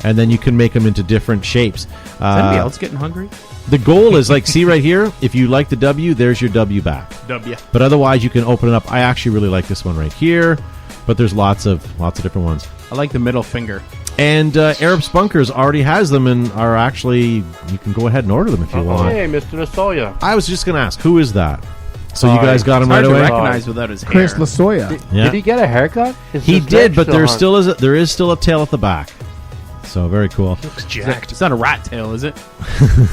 Speaker 1: And then you can make them into different shapes.
Speaker 3: Is anybody else getting hungry?
Speaker 1: The goal is like, see right here, if you like the W, there's your W back.
Speaker 3: W.
Speaker 1: But otherwise, you can open it up. I actually really like this one right here, but there's lots of different ones.
Speaker 3: I like the middle finger.
Speaker 1: And Arab's Bunkers already has them and are actually, you can go ahead and order them if you want.
Speaker 5: Hey, Mr. Lasoya.
Speaker 1: I was just going to ask, who is that? So you
Speaker 5: Sorry.
Speaker 1: guys got him
Speaker 3: Hard
Speaker 1: right
Speaker 3: to
Speaker 1: away?
Speaker 3: recognize without his
Speaker 4: Chris
Speaker 3: hair.
Speaker 4: Lasoya.
Speaker 1: Yeah.
Speaker 5: Did he get a haircut? Is
Speaker 1: He
Speaker 5: his
Speaker 1: did,
Speaker 5: neck
Speaker 1: but there
Speaker 5: still
Speaker 1: there is still a tail at the back. So very cool.
Speaker 6: Looks jacked.
Speaker 3: It's not a rat tail, is it?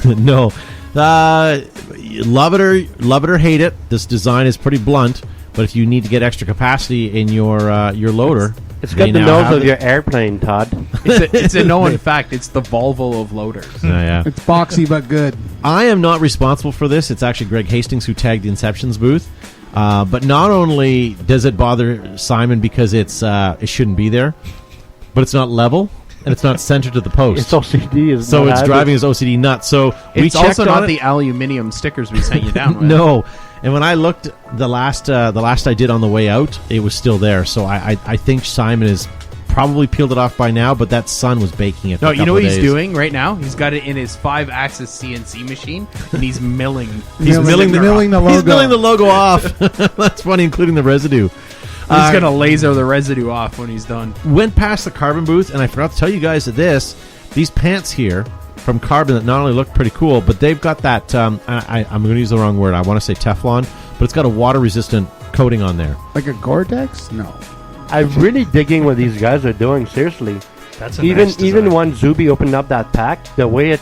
Speaker 1: No. Love it or hate it. This design is pretty blunt, but if you need to get extra capacity in your loader,
Speaker 5: It's
Speaker 1: they
Speaker 5: got the
Speaker 1: now
Speaker 5: nose
Speaker 1: have
Speaker 5: of
Speaker 1: it.
Speaker 5: your airplane, Todd.
Speaker 3: It's a known fact. It's the Volvo of loaders.
Speaker 1: Yeah.
Speaker 4: It's boxy but good.
Speaker 1: I am not responsible for this. It's actually Greg Hastings who tagged the Inceptions booth. But not only does it bother Simon because it shouldn't be there, but it's not level and it's not centered to the post.
Speaker 5: It's OCD. Is
Speaker 1: So
Speaker 5: not
Speaker 1: it's
Speaker 5: habit.
Speaker 1: driving his OCD nuts. So we
Speaker 3: It's
Speaker 1: checked
Speaker 3: also
Speaker 1: on
Speaker 3: not
Speaker 1: it.
Speaker 3: the aluminium stickers we sent you down with.
Speaker 1: No. And when I looked the last I did on the way out, it was still there. So I think Simon has probably peeled it off by now, but that sun was baking it.
Speaker 3: No,
Speaker 1: for a
Speaker 3: you know
Speaker 1: couple
Speaker 3: what
Speaker 1: of
Speaker 3: he's
Speaker 1: days.
Speaker 3: doing right now? He's got it in his 5-axis CNC machine, and he's milling.
Speaker 1: He's milling the
Speaker 4: logo.
Speaker 1: He's milling the logo off. That's funny, including the residue.
Speaker 3: He's going to laser the residue off when he's done.
Speaker 1: Went past the Carbon booth, and I forgot to tell you guys that these pants here from Carbon that not only look pretty cool, but they've got that, I'm going to use the wrong word, I want to say Teflon, but it's got a water-resistant coating on there.
Speaker 4: Like a Gore-Tex? No.
Speaker 5: I'm really digging what these guys are doing. Seriously,
Speaker 6: That's a
Speaker 5: even
Speaker 6: nice
Speaker 5: even
Speaker 6: design.
Speaker 5: when Zuby opened up that pack, the way it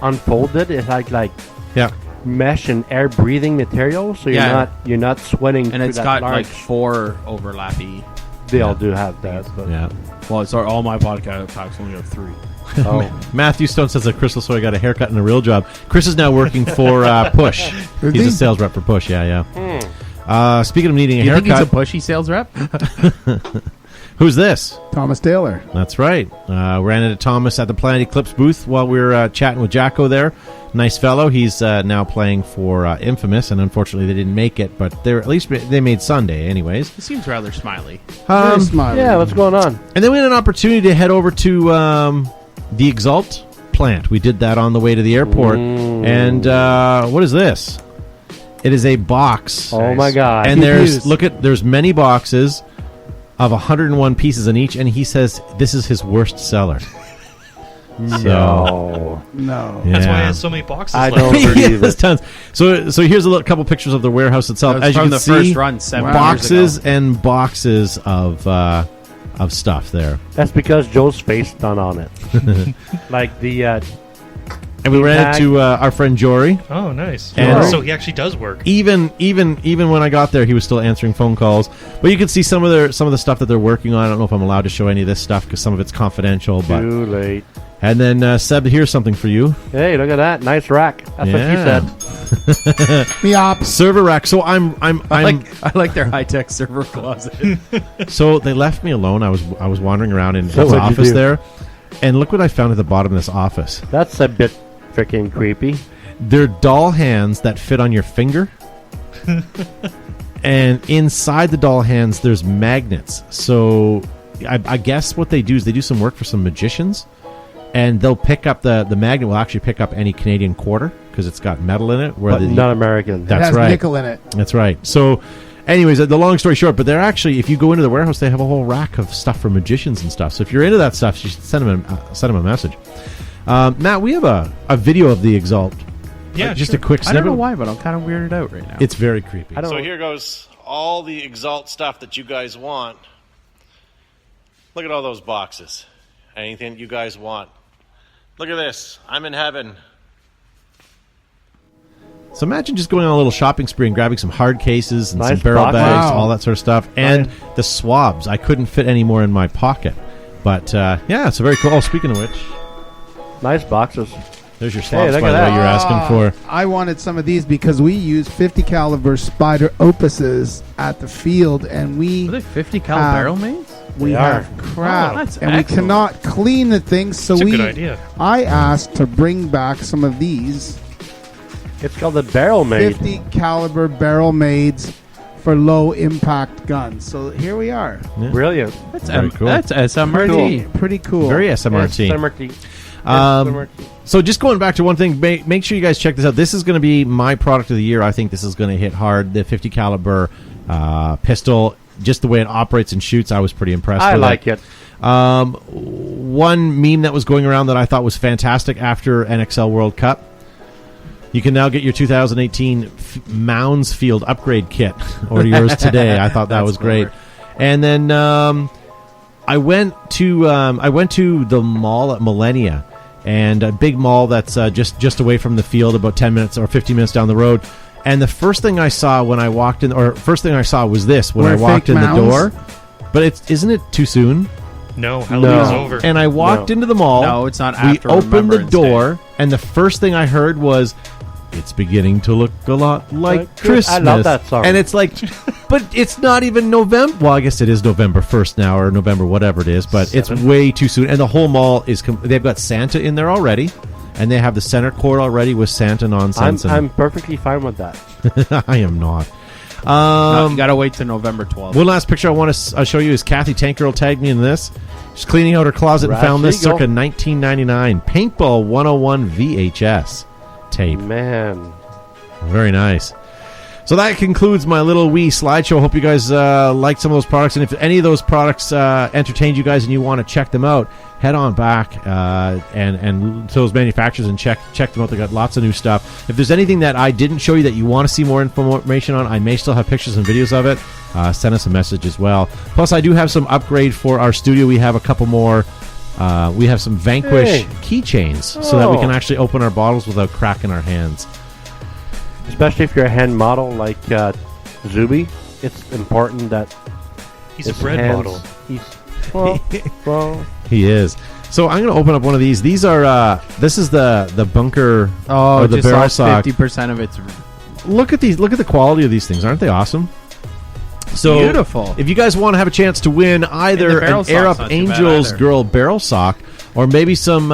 Speaker 5: unfolded, it had like
Speaker 1: Yeah.
Speaker 5: mesh and air breathing material, so
Speaker 3: Yeah.
Speaker 5: you're not sweating.
Speaker 3: And
Speaker 5: through
Speaker 3: it's
Speaker 5: that
Speaker 3: got
Speaker 5: large.
Speaker 3: like 4 overlappy
Speaker 5: They all do have that. But
Speaker 1: Yeah.
Speaker 3: Well, sorry, all my podcast packs only have 3.
Speaker 1: Matthew Stone says that Crystal Soy got a haircut and a real job. Chris is now working for Push.
Speaker 4: Is
Speaker 1: He's
Speaker 4: he?
Speaker 1: a sales rep for Push. Yeah. Speaking of needing a
Speaker 3: You think he's a
Speaker 1: haircut,
Speaker 3: pushy sales rep?
Speaker 1: who's this?
Speaker 4: Thomas Taylor.
Speaker 1: That's right. Ran into Thomas at the Planet Eclipse booth while we were chatting with Jacko there. Nice fellow. He's now playing for Infamous, and unfortunately they didn't make it, but at least they made Sunday anyways.
Speaker 3: He seems rather smiley.
Speaker 4: Very smiley.
Speaker 5: yeah, what's going on?
Speaker 1: And then we had an opportunity to head over to the Exalt plant. We did that on the way to the airport. And what is this? It is a box.
Speaker 5: Oh my God!
Speaker 1: And there's many boxes of 101 pieces in each, and he says this is his worst seller.
Speaker 5: No,
Speaker 4: No.
Speaker 6: That's why it
Speaker 1: Yeah.
Speaker 6: has so many boxes
Speaker 5: I
Speaker 6: left.
Speaker 5: don't
Speaker 1: He
Speaker 5: believe
Speaker 1: has
Speaker 5: it.
Speaker 1: tons. So here's a couple pictures of the warehouse itself.
Speaker 3: That was
Speaker 1: As you
Speaker 3: from
Speaker 1: can
Speaker 3: the
Speaker 1: see,
Speaker 3: first run 7 years
Speaker 1: boxes
Speaker 3: ago.
Speaker 1: and boxes of stuff there.
Speaker 5: That's because Joe's face done on it. Like the
Speaker 1: And we ran
Speaker 5: Tag.
Speaker 1: into our friend Jory.
Speaker 6: Oh, nice.
Speaker 1: And-
Speaker 6: So he actually does work.
Speaker 1: Even when I got there, he was still answering phone calls. But you can see some of the stuff that they're working on. I don't know if I'm allowed to show any of this stuff because some of it's confidential. But
Speaker 5: too late.
Speaker 1: and then Seb, here's something for you.
Speaker 5: Hey, look at that nice rack. That's
Speaker 1: Yeah.
Speaker 5: what she said.
Speaker 4: Meops.
Speaker 1: Server rack. So I'm
Speaker 3: I like their high-tech server closet.
Speaker 1: so they left me alone. I was wandering around in
Speaker 5: So
Speaker 1: his
Speaker 5: what'd you
Speaker 1: office
Speaker 5: do?
Speaker 1: there, and look what I found at the bottom of this office.
Speaker 5: That's a bit freaking creepy.
Speaker 1: They're doll hands that fit on your finger. And inside the doll hands, there's magnets. So I guess what they do is they do some work for some magicians. And they'll pick up the magnet will actually pick up any Canadian quarter because it's got metal in it.
Speaker 5: But not American.
Speaker 1: That's
Speaker 4: it has
Speaker 1: right.
Speaker 4: nickel in it.
Speaker 1: That's right. So, anyways, the long story short, but they're actually, if you go into the warehouse, they have a whole rack of stuff for magicians and stuff. So if you're into that stuff, you should send them a message. Matt, we have a video of the Exalt.
Speaker 6: Yeah,
Speaker 1: just
Speaker 6: sure.
Speaker 1: a quick
Speaker 3: I
Speaker 1: snippet.
Speaker 3: don't know why, but I'm kind of weirded out right now.
Speaker 1: It's very creepy.
Speaker 5: I don't.
Speaker 11: So here goes all the Exalt stuff that you guys want. Look at all those boxes. Anything you guys want. Look at this. I'm in heaven.
Speaker 1: So imagine just going on a little shopping spree and grabbing some hard cases and some
Speaker 5: Nice
Speaker 1: barrel
Speaker 5: boxes.
Speaker 1: bags,
Speaker 4: Wow.
Speaker 1: all that sort of stuff, and the swabs. I couldn't fit any more in my pocket. But yeah, it's a very cool. Oh, speaking of which,
Speaker 5: Nice boxes.
Speaker 1: there's your swabs,
Speaker 5: look
Speaker 1: by
Speaker 5: at
Speaker 1: the way,
Speaker 5: that.
Speaker 1: you're asking for.
Speaker 4: I wanted some of these because we use 50 caliber Spider Opuses at the field, and
Speaker 3: Are
Speaker 4: we
Speaker 3: they 50 cal barrel mates?
Speaker 4: we
Speaker 5: They
Speaker 4: have
Speaker 5: are.
Speaker 4: crap,
Speaker 3: Oh, that's
Speaker 4: and we
Speaker 3: excellent.
Speaker 4: cannot clean the things. So
Speaker 6: That's a
Speaker 4: we,
Speaker 6: good idea.
Speaker 4: I asked to bring back some of these
Speaker 5: It's called the barrel made.
Speaker 4: 50 caliber barrel maids for low impact guns. So here we are.
Speaker 5: Brilliant.
Speaker 3: That's
Speaker 1: Very cool.
Speaker 3: That's SMRT.
Speaker 4: Pretty cool.
Speaker 1: Very SMRT.
Speaker 5: SMRT.
Speaker 1: Um, So just going back to one thing, make sure you guys check this out. This is going to be my product of the year. I think this is going to hit hard. The 50 caliber pistol, just the way it operates and shoots, I was pretty impressed
Speaker 5: I
Speaker 1: with
Speaker 5: like it.
Speaker 1: One meme that was going around that I thought was fantastic after NXL World Cup. You can now get your 2018 Mounds Field upgrade kit or yours today. I thought that was great. And then I went to the mall at Millennia, and a big mall that's just away from the field, about 10 minutes or 15 minutes down the road. And the first thing I saw when I walked in, or first thing I saw was this when
Speaker 4: Where
Speaker 1: I walked
Speaker 4: fake
Speaker 1: in the
Speaker 4: mounds?
Speaker 1: door. But isn't it too soon?
Speaker 6: No, Halloween's over.
Speaker 1: And I walked
Speaker 5: No.
Speaker 1: into the mall.
Speaker 3: No, it's not
Speaker 1: We
Speaker 3: after
Speaker 1: opened the
Speaker 3: Remembrance Day.
Speaker 1: door, and the first thing I heard was, "It's beginning to look a lot like
Speaker 5: Like
Speaker 1: Christmas."
Speaker 5: I love that song.
Speaker 1: And it's like, but it's not even November. Well, I guess it is November 1st now, or November whatever it is. But it's way too soon. And the whole mall is. They've got Santa in there already, and they have the center court already with Santa nonsense.
Speaker 5: I'm perfectly fine with that.
Speaker 1: I am not.
Speaker 3: No, you gotta wait till November 12th.
Speaker 1: One last picture I want to show you is Kathy Tank Girl tagged me in this. She's cleaning out her closet and found this
Speaker 5: Brass
Speaker 1: circa
Speaker 5: Eagle.
Speaker 1: 1999 Paintball 101 VHS tape.
Speaker 5: Man.
Speaker 1: Very nice. So that concludes my little wee slideshow. Hope you guys liked some of those products. And if any of those products entertained you guys and you want to check them out, head on back and to those manufacturers and check them out. They got lots of new stuff. If there's anything that I didn't show you that you want to see more information on, I may still have pictures and videos of it. Send us a message as well. Plus, I do have some upgrade for our studio. We have a couple more. We have some Vanquish keychains so that we can actually open our bottles without cracking our hands.
Speaker 5: Especially if you're a hand model like Zuby, it's important that
Speaker 6: He's a bread model.
Speaker 5: Well,
Speaker 1: He is. So I'm going to open up one of these. These are this is the bunker
Speaker 3: Oh,
Speaker 1: or the
Speaker 3: just
Speaker 1: barrel
Speaker 3: lost
Speaker 1: sock.
Speaker 3: 50% of its.
Speaker 1: Look at these. Look at the quality of these things. Aren't they awesome? So
Speaker 3: Beautiful.
Speaker 1: If you guys want to have a chance to win either
Speaker 3: barrel
Speaker 1: an Air
Speaker 3: sock's
Speaker 1: Up
Speaker 3: not too bad
Speaker 1: Angels
Speaker 3: either.
Speaker 1: Girl barrel sock or maybe some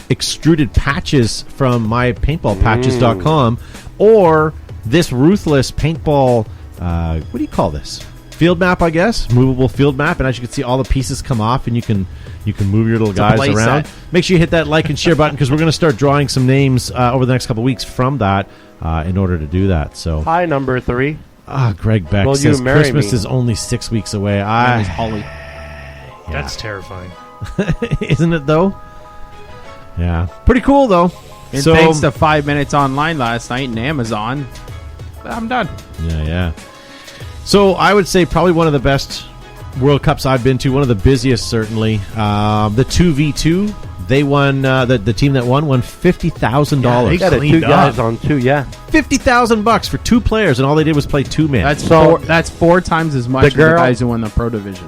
Speaker 1: extruded patches from mypaintballpatches.com or this Ruthless Paintball, what do you call this? Field map, I guess. Movable field map. And as you can see, all the pieces come off and you can move your little guys
Speaker 3: play
Speaker 1: around.
Speaker 3: set.
Speaker 1: Make sure you hit that like and share button because we're going to start drawing some names over the next couple of weeks from that in order to do that. So,
Speaker 5: hi, number 3.
Speaker 1: Greg Beck
Speaker 5: Will you
Speaker 1: says
Speaker 5: marry
Speaker 1: Christmas
Speaker 5: me?
Speaker 1: is only 6 weeks away.
Speaker 3: That is Holly.
Speaker 6: That's terrifying.
Speaker 1: Isn't it though? Yeah, pretty cool though.
Speaker 3: And
Speaker 1: So-
Speaker 3: thanks to 5 Minutes Online last night and Amazon, I'm done.
Speaker 1: Yeah. So I would say probably one of the best World Cups I've been to. One of the busiest, certainly. The 2v2. They won. The team that won $50,000.
Speaker 3: they
Speaker 5: Got it, 2
Speaker 3: cleaned
Speaker 5: guys
Speaker 3: up.
Speaker 5: on 2, yeah.
Speaker 1: $50,000 for 2 players, and all they did was play 2 men.
Speaker 3: That's 4 times as much
Speaker 5: The
Speaker 3: as the
Speaker 5: girl-
Speaker 3: guys who won the Pro Division.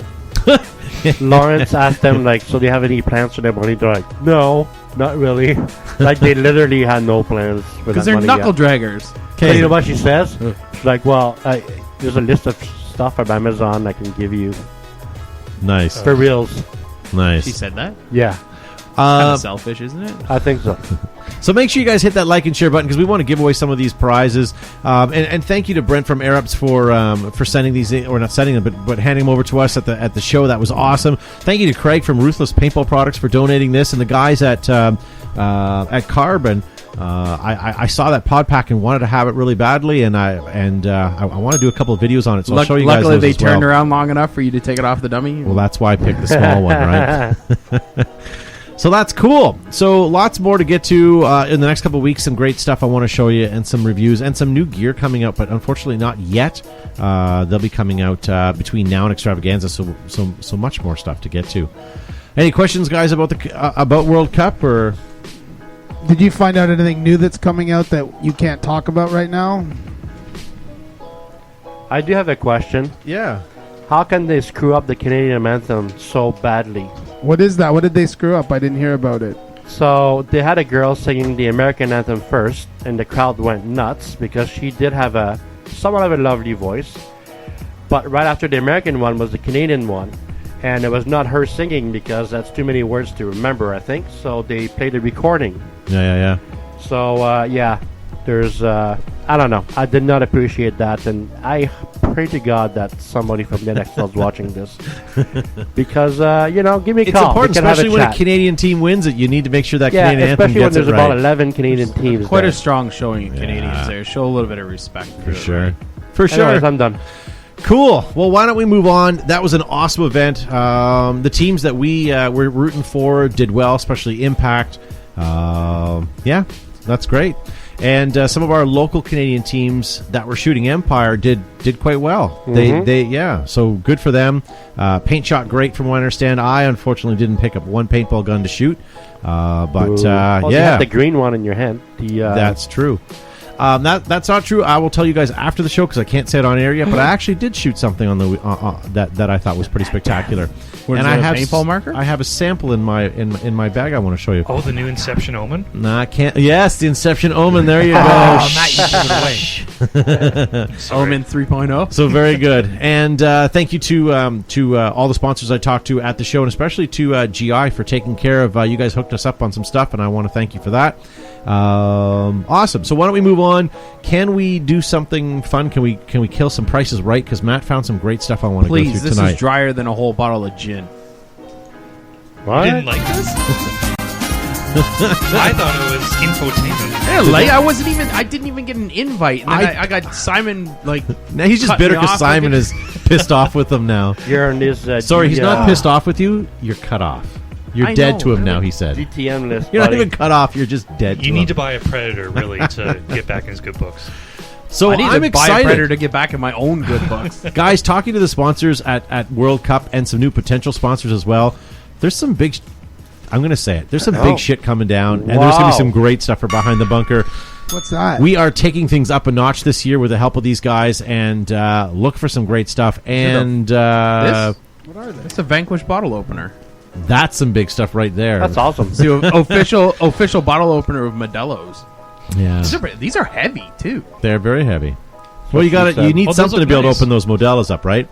Speaker 5: Lawrence asked them, like, so do you have any plans for their money? They're like, no, not really. Like, they literally had no plans for that
Speaker 3: Because they're
Speaker 5: money
Speaker 3: knuckle
Speaker 5: yet.
Speaker 3: draggers.
Speaker 5: So you know what she says? She's like, well, there's a list of stuff from Amazon I can give you
Speaker 1: Nice.
Speaker 5: for reals.
Speaker 1: Nice.
Speaker 3: She said that?
Speaker 5: Yeah,
Speaker 3: Kind of selfish, isn't it?
Speaker 5: I think so.
Speaker 1: So make sure you guys hit that like and share button because we want to give away some of these prizes. And thank you to Brent from Air Ups for sending these in, or not sending them, but handing them over to us at the show. That was awesome. Thank you to Craig from Ruthless Paintball Products for donating this, and the guys at Carbon. I saw that pod pack and wanted to have it really badly, and I want to do a couple of videos on it. So I'll show you guys.
Speaker 3: Luckily,
Speaker 1: those
Speaker 3: they
Speaker 1: as well.
Speaker 3: turned around long enough for you to take it off the dummy.
Speaker 1: Well, that's why I picked the small one, right? So that's cool. So lots more to get to in the next couple of weeks. Some great stuff I want to show you, and some reviews, and some new gear coming out, but unfortunately not yet. They'll be coming out between now and Extravaganza. So much more stuff to get to. Any questions, guys, about about World Cup or?
Speaker 4: Did you find out anything new that's coming out that you can't talk about right now?
Speaker 5: I do have a question.
Speaker 1: Yeah.
Speaker 5: How can they screw up the Canadian anthem so badly?
Speaker 4: What is that? What did they screw up? I didn't hear about it.
Speaker 5: So they had a girl singing the American anthem first, and the crowd went nuts because she did have somewhat of a lovely voice. But right after the American one was the Canadian one, and it was not her singing because that's too many words to remember, I think. So they played the recording.
Speaker 1: Yeah.
Speaker 5: So there's I don't know. I did not appreciate that, and I pray to God that somebody from the NXL is watching this because give me a
Speaker 1: It's
Speaker 5: call.
Speaker 1: important,
Speaker 5: We can have
Speaker 1: especially when a
Speaker 5: chat.
Speaker 1: Canadian team wins it. You need to make sure that Canadian anthem
Speaker 5: especially when
Speaker 1: gets
Speaker 5: there's
Speaker 1: it right.
Speaker 5: about 11 Canadian teams.
Speaker 3: Quite
Speaker 5: there.
Speaker 3: a strong showing of Canadians there. Show a little bit of respect.
Speaker 1: For sure. For sure.
Speaker 5: Anyways, I'm done.
Speaker 1: Cool. Well, why don't we move on? That was an awesome event. The teams that we were rooting for did well, especially Impact. Yeah, that's great. And some of our local Canadian teams that were shooting Empire did quite well.
Speaker 5: Mhm.
Speaker 1: So good for them. Paint shot great from what I understand. I unfortunately didn't pick up one paintball gun to shoot, but
Speaker 5: Well, you
Speaker 1: yeah,
Speaker 5: have the green one in your hand.
Speaker 1: that's true. That's not true. I will tell you guys after the show because I can't say it on air yet. But I actually did shoot something on the that I thought was pretty spectacular.
Speaker 3: What is
Speaker 1: and
Speaker 3: it,
Speaker 1: I
Speaker 3: a
Speaker 1: have
Speaker 3: paintball marker?
Speaker 1: I have a sample in my bag. I want to show you.
Speaker 6: Oh, the new Inception Omen?
Speaker 1: No, I can't. Yes, the Inception Omen. There you go.
Speaker 3: Matt, you gave it away. Omen 3.0.
Speaker 1: So very good, and thank you to all the sponsors I talked to at the show, and especially to GI for taking care of. You guys hooked us up on some stuff, and I want to thank you for that. Awesome. So why don't we move on? Can we do something fun? Can we kill some prices right? Because Matt found some great stuff I want to go
Speaker 3: Please,
Speaker 1: through
Speaker 3: this
Speaker 1: tonight.
Speaker 3: is drier than a whole bottle of gin.
Speaker 5: What?
Speaker 6: You didn't like this? I thought it was infotainment.
Speaker 3: Yeah, I didn't even get an invite. And then I got Simon, like...
Speaker 1: Now he's just
Speaker 3: cut
Speaker 1: bitter
Speaker 3: me
Speaker 1: because
Speaker 3: off
Speaker 1: Simon
Speaker 3: like
Speaker 1: is pissed off with him now.
Speaker 5: You're on this.
Speaker 1: Sorry, he's not pissed off with you. You're cut off. You're
Speaker 3: I
Speaker 1: dead
Speaker 3: know,
Speaker 1: to him
Speaker 3: really.
Speaker 1: now, he said.
Speaker 5: GTM list.
Speaker 1: You're not
Speaker 5: buddy.
Speaker 1: even cut off. You're just dead
Speaker 6: You
Speaker 1: to
Speaker 6: need
Speaker 1: him.
Speaker 6: to buy a Predator, really, to get back in his good books.
Speaker 1: So
Speaker 3: I need
Speaker 1: I'm
Speaker 3: to buy a
Speaker 1: excited.
Speaker 3: Predator to get back in my own good books.
Speaker 1: Guys, talking to the sponsors at World Cup and some new potential sponsors as well, there's some big... I'm going to say it. There's some big shit coming down, and there's going to be some great stuff for Behind the Bunker.
Speaker 4: What's that?
Speaker 1: We are taking things up a notch this year with the help of these guys, and look for some great stuff. And
Speaker 3: This?
Speaker 4: What are they?
Speaker 3: It's a Vanquish bottle opener.
Speaker 1: that's some big stuff right there.
Speaker 5: That's awesome.
Speaker 3: It's the official bottle opener of Modelo's.
Speaker 1: Yeah,
Speaker 3: These are heavy too.
Speaker 1: they're very heavy. Well, you got
Speaker 5: said.
Speaker 1: You need
Speaker 6: those
Speaker 1: something to
Speaker 6: look
Speaker 1: be able
Speaker 6: nice.
Speaker 1: to open those Modelos up, right?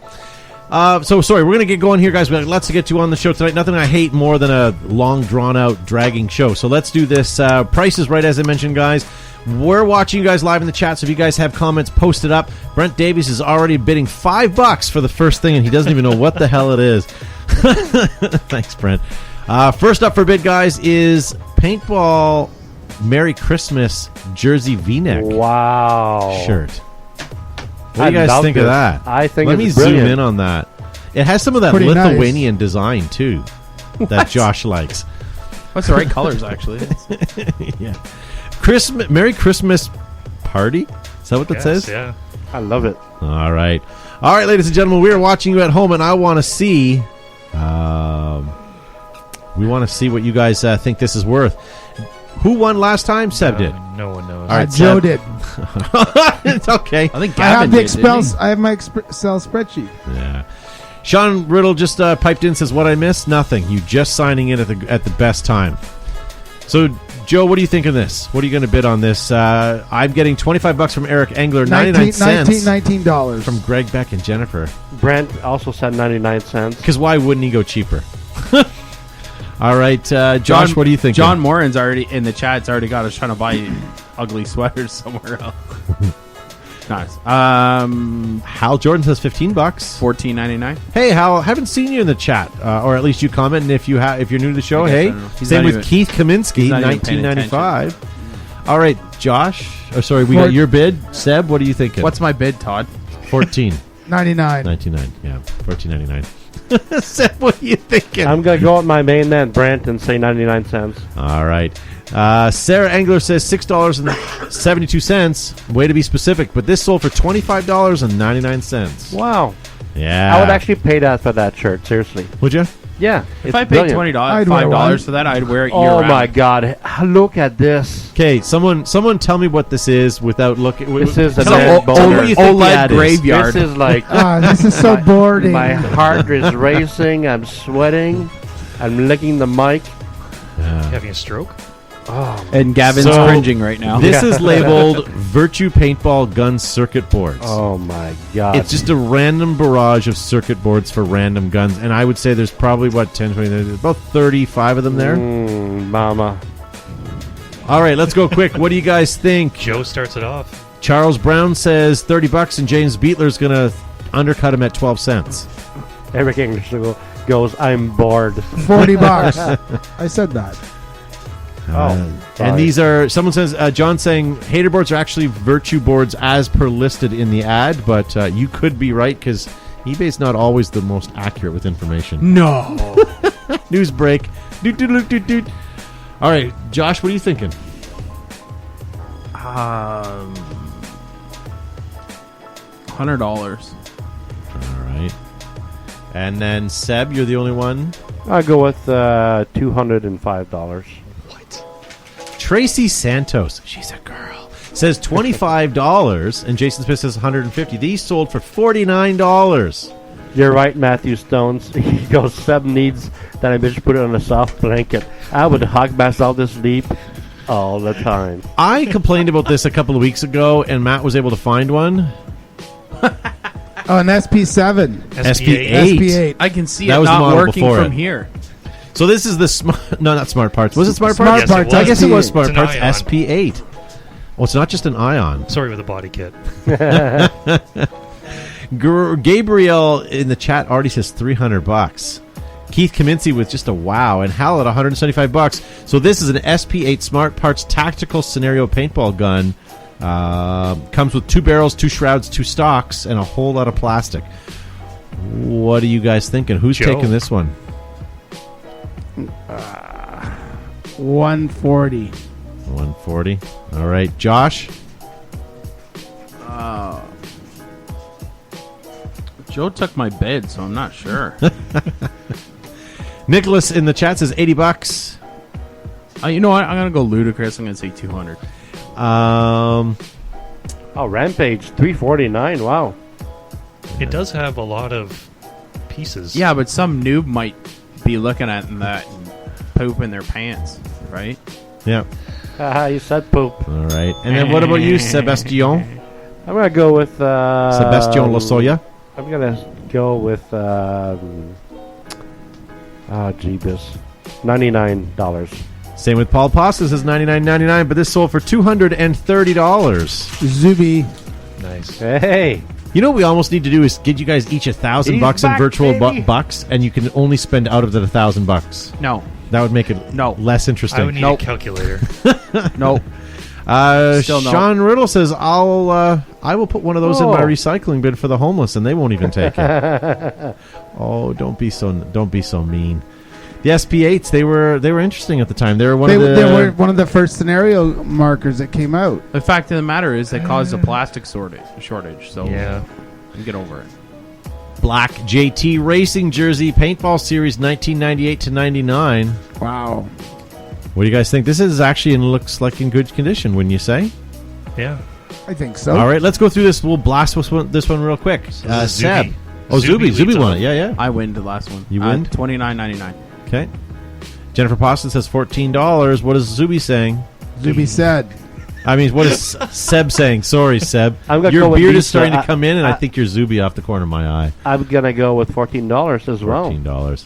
Speaker 1: So sorry, we're gonna get going here, guys. We have lots to get to on the show tonight. Nothing I hate more than a long, drawn-out, dragging show. So let's do this. Price is Right, as I mentioned, guys. We're watching you guys live in the chat, so if you guys have comments, post it up. Brent Davies is already bidding $5 for the first thing, and he doesn't even know what the hell it is. Thanks, Brent. First up for bid, guys, is Paintball Merry Christmas Jersey V-neck
Speaker 5: Wow.
Speaker 1: shirt. What do you
Speaker 5: I
Speaker 1: guys
Speaker 5: love
Speaker 1: think of
Speaker 5: this.
Speaker 1: that?
Speaker 5: I think
Speaker 1: Let me
Speaker 5: it's
Speaker 1: zoom
Speaker 5: brilliant.
Speaker 1: in on that. It has some of that
Speaker 4: Pretty
Speaker 1: Lithuanian design, too, that Josh likes.
Speaker 3: That's the right colors, actually.
Speaker 1: Yeah. Merry Christmas Party? Is that what that
Speaker 6: Yes,
Speaker 1: says?
Speaker 6: yeah.
Speaker 5: I love it.
Speaker 1: All right, ladies and gentlemen, we are watching you at home, and I want to see. We want to see what you guys think this is worth. Who won last time? Seb did.
Speaker 6: No one knows.
Speaker 1: All right,
Speaker 4: Joe
Speaker 1: Seb.
Speaker 4: did.
Speaker 1: It's okay.
Speaker 3: I think
Speaker 4: I have
Speaker 3: Gavin
Speaker 4: the
Speaker 3: did, didn't he?
Speaker 4: I have my Excel spreadsheet.
Speaker 1: Yeah. Sean Riddle just piped in, says, "What I missed? Nothing. You just signing in at the best time." So, Joe, what do you think of this? What are you going to bid on this? I'm getting $25 from Eric Engler, 99 cents
Speaker 4: $19
Speaker 1: from Greg Beck and Jennifer.
Speaker 5: Brent also said 99 cents.
Speaker 1: Because why wouldn't he go cheaper? All right, Josh, what do you think?
Speaker 3: John Moran's already in the chat. It's already got us trying to buy ugly sweaters somewhere else. Nice.
Speaker 1: Hal Jordan says $15.
Speaker 3: $14.99.
Speaker 1: Hey, Hal, haven't seen you in the chat, or at least you comment. And if you're new to the show,
Speaker 3: I guess I
Speaker 1: hey,
Speaker 3: don't know. He's
Speaker 1: same
Speaker 3: not
Speaker 1: with
Speaker 3: even-
Speaker 1: Keith Kaminsky,
Speaker 3: he's not even paying
Speaker 1: 1995. All right, Josh. Oh, sorry, we got your bid. Seb, what are you thinking?
Speaker 3: What's my bid, Todd?
Speaker 1: 14.
Speaker 4: 99.
Speaker 1: 99. Yeah, 14.99. Seb, what are you thinking?
Speaker 5: I'm going to go with my main man, Brent, and say 99 cents.
Speaker 1: All right. Sarah Engler says $6.72. Way to be specific, but this sold for $25.99.
Speaker 5: Wow.
Speaker 1: Yeah.
Speaker 5: I would actually pay that for that shirt, seriously.
Speaker 1: Would you?
Speaker 5: Yeah.
Speaker 3: If I paid $20,
Speaker 4: I'd wear one.
Speaker 3: $5 for that, I'd wear it year
Speaker 5: Oh
Speaker 3: round.
Speaker 5: my God! Look at this.
Speaker 1: Okay, someone tell me what this is without looking.
Speaker 5: This is a
Speaker 1: Tell me
Speaker 5: man
Speaker 1: what
Speaker 5: boner.
Speaker 1: do you think the
Speaker 3: OLED
Speaker 1: ad is?
Speaker 3: graveyard.
Speaker 5: This is like
Speaker 4: This is so boring.
Speaker 5: my heart is racing. I'm sweating. I'm licking the mic.
Speaker 6: You having a stroke?
Speaker 3: And Gavin's
Speaker 1: So,
Speaker 3: cringing right now.
Speaker 1: This is labeled Virtue Paintball Gun Circuit Boards.
Speaker 5: Oh my God!
Speaker 1: It's just a random barrage of circuit boards for random guns, and I would say there's probably, 10, 20, there's about 35 of them there.
Speaker 5: Mama.
Speaker 1: All right, let's go quick. What do you guys think?
Speaker 6: Joe starts it off.
Speaker 1: Charles Brown says $30, and James Beatler's going to undercut him at 12 cents.
Speaker 5: Eric English goes, I'm bored.
Speaker 4: $40. I said that.
Speaker 5: sorry.
Speaker 1: And these are, someone says, John saying, hater boards are actually Virtue boards as per listed in the ad, but you could be right because eBay's not always the most accurate with information.
Speaker 4: No.
Speaker 1: News break. Doot, doot, doot, doot, doot. All right, Josh, what are you thinking?
Speaker 3: $100.
Speaker 1: All right. And then Seb, you're the only one.
Speaker 5: I'll go with $205.
Speaker 1: Tracy Santos, she's a girl, says $25, and Jason Smith says $150. These sold for $49.
Speaker 5: You're right, Matthew Stones. He goes, Seb needs that I bitch put it on a soft blanket. I would hug myself to sleep all the time.
Speaker 1: I complained about this a couple of weeks ago, and Matt was able to find one.
Speaker 4: Oh, an SP7.
Speaker 1: SP8.
Speaker 4: SP8.
Speaker 3: I can see
Speaker 1: That
Speaker 3: it
Speaker 1: was the
Speaker 3: not
Speaker 1: model
Speaker 3: working
Speaker 1: before
Speaker 3: from
Speaker 1: it.
Speaker 3: here.
Speaker 1: So this is the not Smart Parts. Was it Smart
Speaker 4: Smart
Speaker 1: Parts?
Speaker 6: Yes, it
Speaker 4: Parts.
Speaker 6: was.
Speaker 1: I guess it was
Speaker 4: SP8.
Speaker 1: Smart
Speaker 6: It's an
Speaker 1: Parts
Speaker 6: Ion.
Speaker 1: SP8. Well, it's not just an Ion.
Speaker 6: Sorry with the body kit.
Speaker 1: Gabriel in the chat already says $300. Keith Kaminsky with just a wow, and Hal at $175. So this is an SP8 Smart Parts tactical scenario paintball gun. Comes with 2 barrels, 2 shrouds, 2 stocks, and a whole lot of plastic. What are you guys thinking? Who's
Speaker 6: Joe.
Speaker 1: taking this one?
Speaker 4: 140.
Speaker 1: 140. All right, Josh.
Speaker 3: Joe took my bid, so I'm not sure.
Speaker 1: Nicholas in the chat says $80.
Speaker 3: You know what? I'm going to go ludicrous. I'm going to say 200.
Speaker 5: Oh, Rampage, $349. Wow.
Speaker 6: It does have a lot of pieces.
Speaker 3: Yeah, but some noob might be looking at that and poop in their pants, right?
Speaker 1: Yeah.
Speaker 5: You said poop.
Speaker 1: All right. And then what about you, Sebastian?
Speaker 5: I'm going to go with...
Speaker 1: Sebastian Losoya?
Speaker 5: I'm going to go with... jeebus. $99.
Speaker 1: Same with Paul Pasta, says $99.99, but this sold for $230.
Speaker 4: Zuby.
Speaker 6: Nice.
Speaker 5: Hey.
Speaker 1: You know what we almost need to do is get you guys each $1,000 in
Speaker 5: back,
Speaker 1: virtual
Speaker 5: baby.
Speaker 1: bucks, and you can only spend out of the $1,000.
Speaker 3: No.
Speaker 1: That would make it less
Speaker 6: I
Speaker 1: interesting.
Speaker 6: would need a calculator.
Speaker 3: Nope. Still no.
Speaker 1: Sean Riddle says, I will put one of those in my recycling bin for the homeless, and they won't even take it. Oh, don't be so mean. The SP8s, they were interesting at the time. They were one
Speaker 4: of the first scenario markers that came out.
Speaker 3: The fact of the matter is they caused a plastic shortage. So
Speaker 6: yeah,
Speaker 3: you get over it.
Speaker 1: Black JT Racing jersey, Paintball Series 1998 to 99.
Speaker 4: Wow.
Speaker 1: What do you guys think? This is actually looks like in good condition, wouldn't you say?
Speaker 6: Yeah.
Speaker 4: I think so.
Speaker 1: All right, let's go through this. We'll blast this one real quick. Seb. Oh, Zuby won it. Yeah.
Speaker 3: I win the last one.
Speaker 1: You win?
Speaker 3: $29.99.
Speaker 1: Okay. Jennifer Poston says $14. What is Zuby saying?
Speaker 4: Zuby said.
Speaker 1: I mean, what is Seb saying? Sorry, Seb. Your beard is starting to come in, and I think you're Zuby off the corner of my eye.
Speaker 5: I'm going to go with $14 as well.
Speaker 1: $14.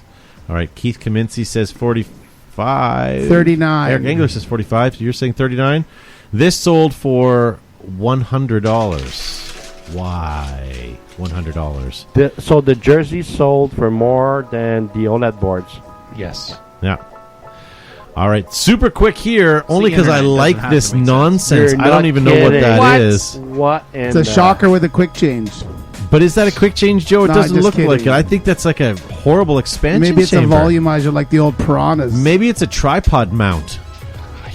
Speaker 1: All right. Keith Kaminsky says 45.
Speaker 4: 39.
Speaker 1: Eric Engler says 45. So you're saying 39. This sold for $100. Why $100?
Speaker 5: So the jersey sold for more than the OLED boards.
Speaker 6: Yes.
Speaker 1: Yeah. All right, super quick here, only because I like this nonsense. I don't even know what that is.
Speaker 5: What?
Speaker 4: It's a shocker with a quick change.
Speaker 1: But is that a quick change, Joe? It
Speaker 4: Nah,
Speaker 1: doesn't
Speaker 4: just
Speaker 1: look
Speaker 4: kidding.
Speaker 1: like it. I think that's like a horrible expansion
Speaker 4: Maybe it's
Speaker 1: chamber.
Speaker 4: a volumizer like the old Piranhas.
Speaker 1: Maybe it's a tripod mount.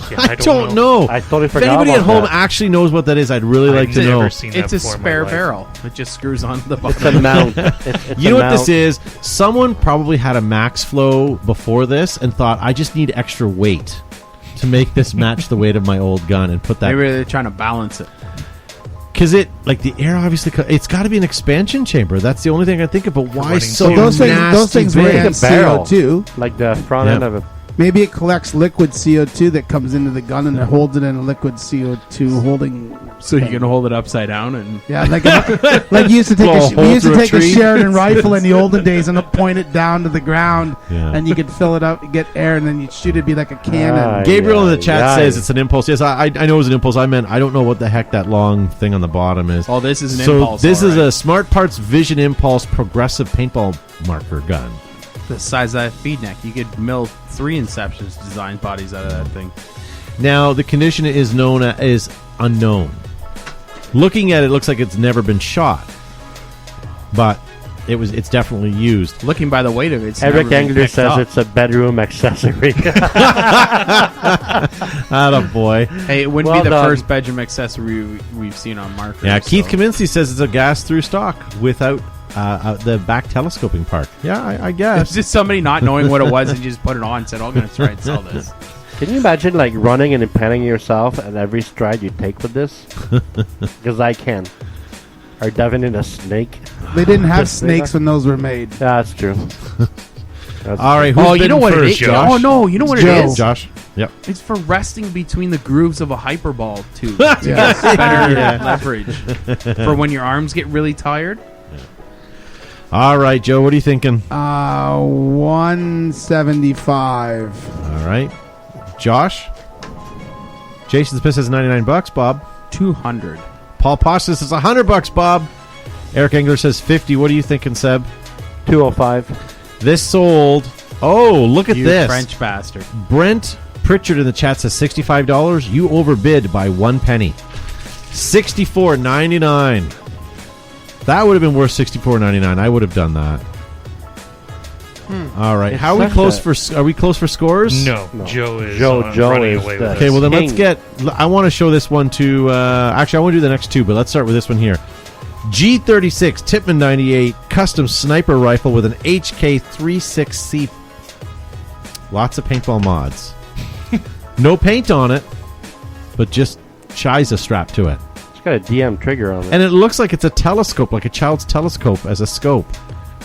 Speaker 6: Yeah,
Speaker 1: I don't know.
Speaker 5: I totally forgot
Speaker 1: If anybody
Speaker 5: about
Speaker 1: at home
Speaker 5: that.
Speaker 1: actually knows what that is, I'd really like to know.
Speaker 6: Seen that
Speaker 3: It's a
Speaker 6: before in my
Speaker 3: spare
Speaker 6: life.
Speaker 3: barrel. It just screws on the bottom.
Speaker 5: It's a mount. It's
Speaker 1: You know
Speaker 5: a
Speaker 1: what this
Speaker 5: mount.
Speaker 1: is? Someone probably had a max flow before this and thought, I just need extra weight to make this match the weight of my old gun and put that.
Speaker 3: Maybe they're trying to balance it.
Speaker 1: Because the air obviously, it's got to be an expansion chamber. That's the only thing I think of. But why
Speaker 6: running
Speaker 1: so
Speaker 6: CO2.
Speaker 4: those things
Speaker 1: big?
Speaker 4: ran
Speaker 5: It's a barrel.
Speaker 4: CO2.
Speaker 5: Like the front end of it.
Speaker 4: Maybe it collects liquid CO2 that comes into the gun and it holds it in a liquid CO2 holding.
Speaker 3: So you can hold it upside down and
Speaker 4: Yeah, like you used to take
Speaker 1: Blow a hole
Speaker 4: we used to
Speaker 1: through a
Speaker 4: take a
Speaker 1: tree.
Speaker 4: Sheridan rifle in the olden days and point it down to the ground,
Speaker 1: Yeah.
Speaker 4: and you could fill it up, get air, and then you'd shoot it. Be like a cannon.
Speaker 1: Gabriel in the chat
Speaker 5: yeah.
Speaker 1: says it's an impulse. Yes, I know it was an impulse. I meant I don't know what the heck that long thing on the bottom is.
Speaker 3: oh, this is an
Speaker 1: So
Speaker 3: impulse.
Speaker 1: this is
Speaker 3: all right.
Speaker 1: a Smart Parts Vision Impulse progressive paintball marker gun.
Speaker 3: the size of that feed neck. You could mill 3 Inceptions design bodies out of that thing.
Speaker 1: Now the condition is known as unknown. Looking at it, looks like it's never been shot, but it's definitely used.
Speaker 3: Looking by the weight of it, it's
Speaker 5: Eric
Speaker 3: never been
Speaker 5: Engler
Speaker 3: picked
Speaker 5: says
Speaker 3: up.
Speaker 5: it's a bedroom accessory.
Speaker 1: Atta boy.
Speaker 3: Hey, it wouldn't
Speaker 5: Well
Speaker 3: be the
Speaker 5: done.
Speaker 3: first bedroom accessory we've seen on markers.
Speaker 1: Yeah, Keith
Speaker 3: so.
Speaker 1: Kaminsky says it's a gas through stock without the back telescoping part. Yeah, I
Speaker 3: It's
Speaker 1: guess.
Speaker 3: just somebody not knowing what it was and just put it on and said, "Oh, I'm going to try and sell this."
Speaker 5: Can you imagine like running and impeding yourself at every stride you take with this? Because I can. Or diving in a snake.
Speaker 4: They didn't have
Speaker 5: Just-
Speaker 4: snakes when those were made.
Speaker 5: Yeah, that's true.
Speaker 1: All right, who's
Speaker 3: Oh, you know
Speaker 1: bidding
Speaker 3: what it
Speaker 1: first,
Speaker 3: is?
Speaker 1: Josh?
Speaker 3: Oh, no, you know what
Speaker 4: Joe.
Speaker 3: it is?
Speaker 1: Josh. Yep.
Speaker 3: It's for resting between the grooves of a hyperball tube.
Speaker 4: Yes.
Speaker 3: Better
Speaker 1: Yeah.
Speaker 3: leverage. For when your arms get really tired.
Speaker 1: All right, Joe, what are you thinking?
Speaker 4: 175.
Speaker 1: All right. Josh? Jason's Piss says $99, Bob.
Speaker 3: 200.
Speaker 1: Paul Posh says it's $100, Bob. Eric Engler says 50. What are you thinking, Seb?
Speaker 5: 205.
Speaker 1: This sold. Oh, look at
Speaker 3: You
Speaker 1: this.
Speaker 3: French bastard.
Speaker 1: Brent Pritchard in the chat says $65. You overbid by 1 penny. $64.99. That would have been worth $64.99. I would have done that. All right.
Speaker 5: It's
Speaker 1: How are we
Speaker 5: such
Speaker 1: close
Speaker 5: a-
Speaker 1: for? Are we close for scores?
Speaker 6: No,
Speaker 5: No.
Speaker 6: Joe is
Speaker 5: Joe
Speaker 6: running
Speaker 5: is
Speaker 6: away
Speaker 5: the-
Speaker 6: with
Speaker 1: Okay.
Speaker 6: it.
Speaker 1: Well, then let's
Speaker 5: King.
Speaker 1: get. I want to show this one to. Actually, I want to do the next two, but let's start with this one here. G36 Tipman 98 custom sniper rifle with an HK36C. Lots of paintball mods. No paint on it, but just Shiza strapped to it.
Speaker 5: It's got a DM trigger on it.
Speaker 1: And it looks like it's a telescope, like a child's telescope as a scope,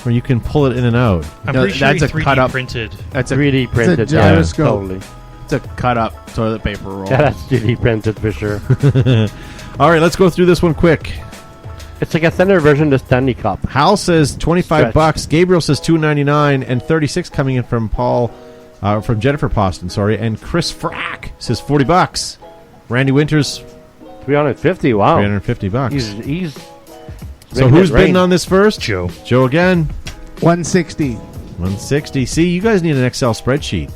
Speaker 1: where you can pull it in and out.
Speaker 6: I'm pretty sure
Speaker 3: that's
Speaker 6: he
Speaker 3: a
Speaker 6: 3D
Speaker 3: cut up.
Speaker 6: printed.
Speaker 3: That's a
Speaker 5: 3D printed.
Speaker 4: It's a gyroscope.
Speaker 5: Totally.
Speaker 3: It's a cut up toilet paper roll.
Speaker 5: Yeah, that's 3D printed for sure.
Speaker 1: All right, let's go through this one quick.
Speaker 5: It's like a thinner version of the Stanley Cup.
Speaker 1: Hal says $25.
Speaker 5: Stretch.
Speaker 1: Gabriel says $2.99, and 36 coming in from from Jennifer Poston, sorry, and Chris Frack says $40. Randy Winters
Speaker 5: $350. Wow.
Speaker 1: $350.
Speaker 5: He's
Speaker 1: So who's bidding on this first?
Speaker 6: Joe.
Speaker 1: Joe again.
Speaker 4: 160.
Speaker 1: 160. See, you guys need an Excel spreadsheet.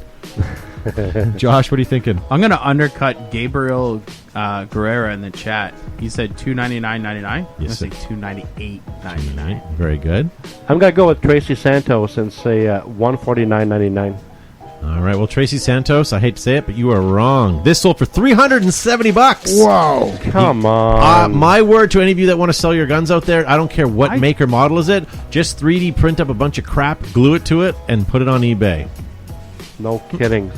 Speaker 1: Josh, what are you thinking?
Speaker 3: I'm gonna undercut Gabriel Guerrera in the chat. He said $299.99. I'm gonna
Speaker 1: Yes,
Speaker 3: say
Speaker 1: sir.
Speaker 3: $298.99.
Speaker 1: Very good.
Speaker 5: I'm gonna go with Tracy Santos and say $149.99.
Speaker 1: All right. Well, Tracy Santos, I hate to say it, but you are wrong. This sold for $370.
Speaker 4: Whoa.
Speaker 5: Come on.
Speaker 1: My word to any of you that want to sell your guns out there, I don't care what make or model is it. Just 3D print up a bunch of crap, glue it to it, and put it on eBay.
Speaker 5: No kidding.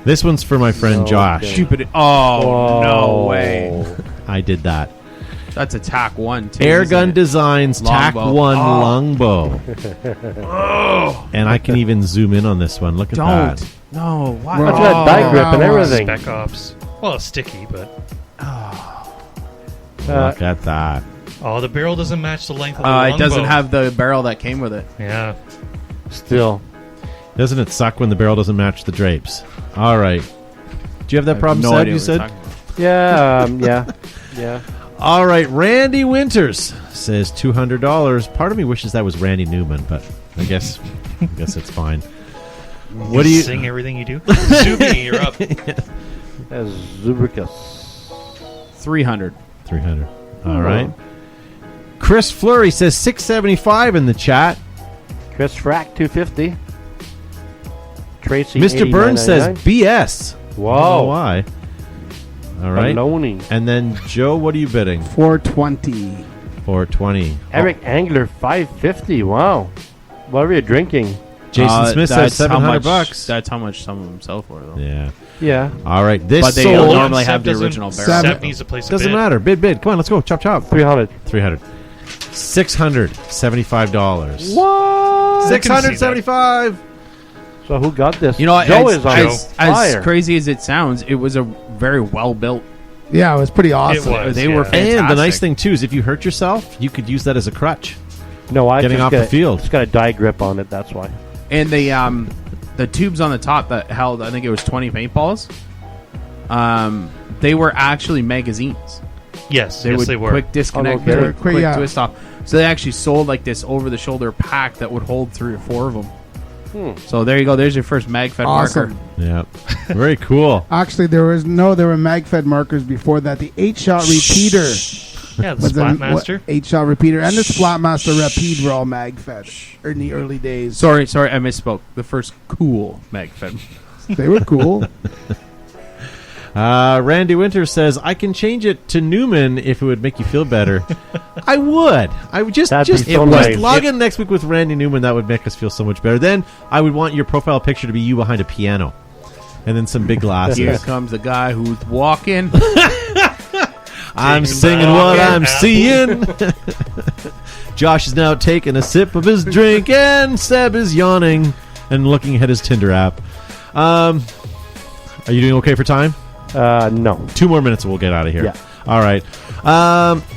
Speaker 1: This one's for my friend
Speaker 5: No
Speaker 1: Josh.
Speaker 5: kidding.
Speaker 3: Stupid. Oh,
Speaker 5: Whoa.
Speaker 3: no way.
Speaker 1: I did that.
Speaker 3: That's a TAC 1, too.
Speaker 1: Air
Speaker 3: isn't
Speaker 1: Gun
Speaker 3: it?
Speaker 1: Designs TAC 1
Speaker 3: Longbow.
Speaker 1: longbow. And I can even zoom in on this one. Look at
Speaker 3: Don't.
Speaker 1: that.
Speaker 3: No. Why?
Speaker 5: Look at that die grip and everything.
Speaker 6: Spec Ops. Well, it's sticky, but
Speaker 1: Look at that.
Speaker 6: oh, the barrel doesn't match the length of the longbow.
Speaker 3: It doesn't have the barrel that came with it.
Speaker 6: Yeah.
Speaker 5: Still.
Speaker 1: Doesn't it suck when the barrel doesn't match the drapes? All right. Do you have that problem,
Speaker 3: no
Speaker 1: Seb,
Speaker 3: idea
Speaker 1: you
Speaker 3: what you're
Speaker 1: said?
Speaker 3: talking about.
Speaker 5: Yeah. Yeah.
Speaker 1: All right. Randy Winters says $200. Part of me wishes that was Randy Newman, but I guess it's fine. What do you
Speaker 6: sing everything you do? Zuby, you're up.
Speaker 5: That's Zubricus.
Speaker 3: 300.
Speaker 1: 300. All right. Chris Fleury says $675 in the chat.
Speaker 5: Chris Frack, $250. Tracy,
Speaker 1: Mr. Burns says
Speaker 5: $89.99.
Speaker 1: BS. I don't know
Speaker 5: Whoa.
Speaker 1: why? All right.
Speaker 5: Baloney.
Speaker 1: And then Joe, what are you bidding?
Speaker 4: 420.
Speaker 1: 420.
Speaker 5: Eric Angler, $550. Wow. What are you drinking?
Speaker 1: Jason Smith says
Speaker 3: that's how much-
Speaker 1: $700.
Speaker 3: That's how much some of them sell for, though.
Speaker 1: Yeah.
Speaker 5: Yeah.
Speaker 1: All right. This
Speaker 3: But they
Speaker 1: sold.
Speaker 3: normally have the
Speaker 6: Seb
Speaker 3: original
Speaker 6: doesn't-
Speaker 3: barrel.
Speaker 6: Seb needs a place to
Speaker 1: Doesn't
Speaker 6: bid.
Speaker 1: matter. Bid. Come on, let's go. Chop, chop.
Speaker 5: 300.
Speaker 1: 300. $675.
Speaker 5: What?
Speaker 1: $675.
Speaker 5: So who got this?
Speaker 3: You know,
Speaker 5: Joe
Speaker 3: as,
Speaker 5: is on
Speaker 3: as,
Speaker 5: fire.
Speaker 3: as crazy as it sounds, it was a very well built.
Speaker 4: Yeah, it was pretty awesome.
Speaker 6: It was,
Speaker 3: They were
Speaker 6: yeah.
Speaker 3: fantastic.
Speaker 1: And the nice thing, too, is if you hurt yourself, you could use that as a crutch.
Speaker 5: No, I
Speaker 1: Getting
Speaker 5: just
Speaker 1: off
Speaker 5: got
Speaker 1: the field.
Speaker 5: It's got a die grip on it. That's why.
Speaker 3: And the tubes on the top that held, I think it was 20 paintballs. They were actually magazines.
Speaker 6: Yes,
Speaker 3: They
Speaker 6: yes,
Speaker 3: would
Speaker 6: they were.
Speaker 3: quick disconnect,
Speaker 5: Oh, no kidding.
Speaker 3: quick
Speaker 4: Yeah.
Speaker 3: twist off. So they actually sold like this over-the-shoulder pack that would hold 3 or 4 of them. So there you go. There's your first MagFed
Speaker 4: Awesome.
Speaker 3: marker.
Speaker 1: Yeah. Very cool.
Speaker 4: Actually, there were MagFed markers before that. The 8-shot repeater.
Speaker 6: Yeah, the
Speaker 4: was a-
Speaker 6: Splatmaster.
Speaker 4: 8-shot repeater and the Splatmaster Rapide were all MagFed in the early days.
Speaker 3: Sorry, I misspoke. The first cool MagFed.
Speaker 4: They were cool.
Speaker 1: Randy Winter says, I can change it to Newman if it would make you feel better. I would just
Speaker 5: That'd be so
Speaker 1: just
Speaker 5: nice.
Speaker 1: log in next week with Randy Newman. That would make us feel so much better. Then I would want your profile picture to be you behind a piano. And then some big
Speaker 3: Here
Speaker 1: glasses.
Speaker 3: comes the guy who's walking.
Speaker 1: I'm
Speaker 6: Taking
Speaker 1: singing
Speaker 6: my
Speaker 1: what
Speaker 6: walking
Speaker 1: I'm
Speaker 6: apple.
Speaker 1: seeing. Josh is now taking a sip of his drink, and Seb is yawning and looking at his Tinder app. Are you doing okay for time?
Speaker 5: No.
Speaker 1: 2 more minutes and we'll get out of here.
Speaker 5: Yeah.
Speaker 1: All right.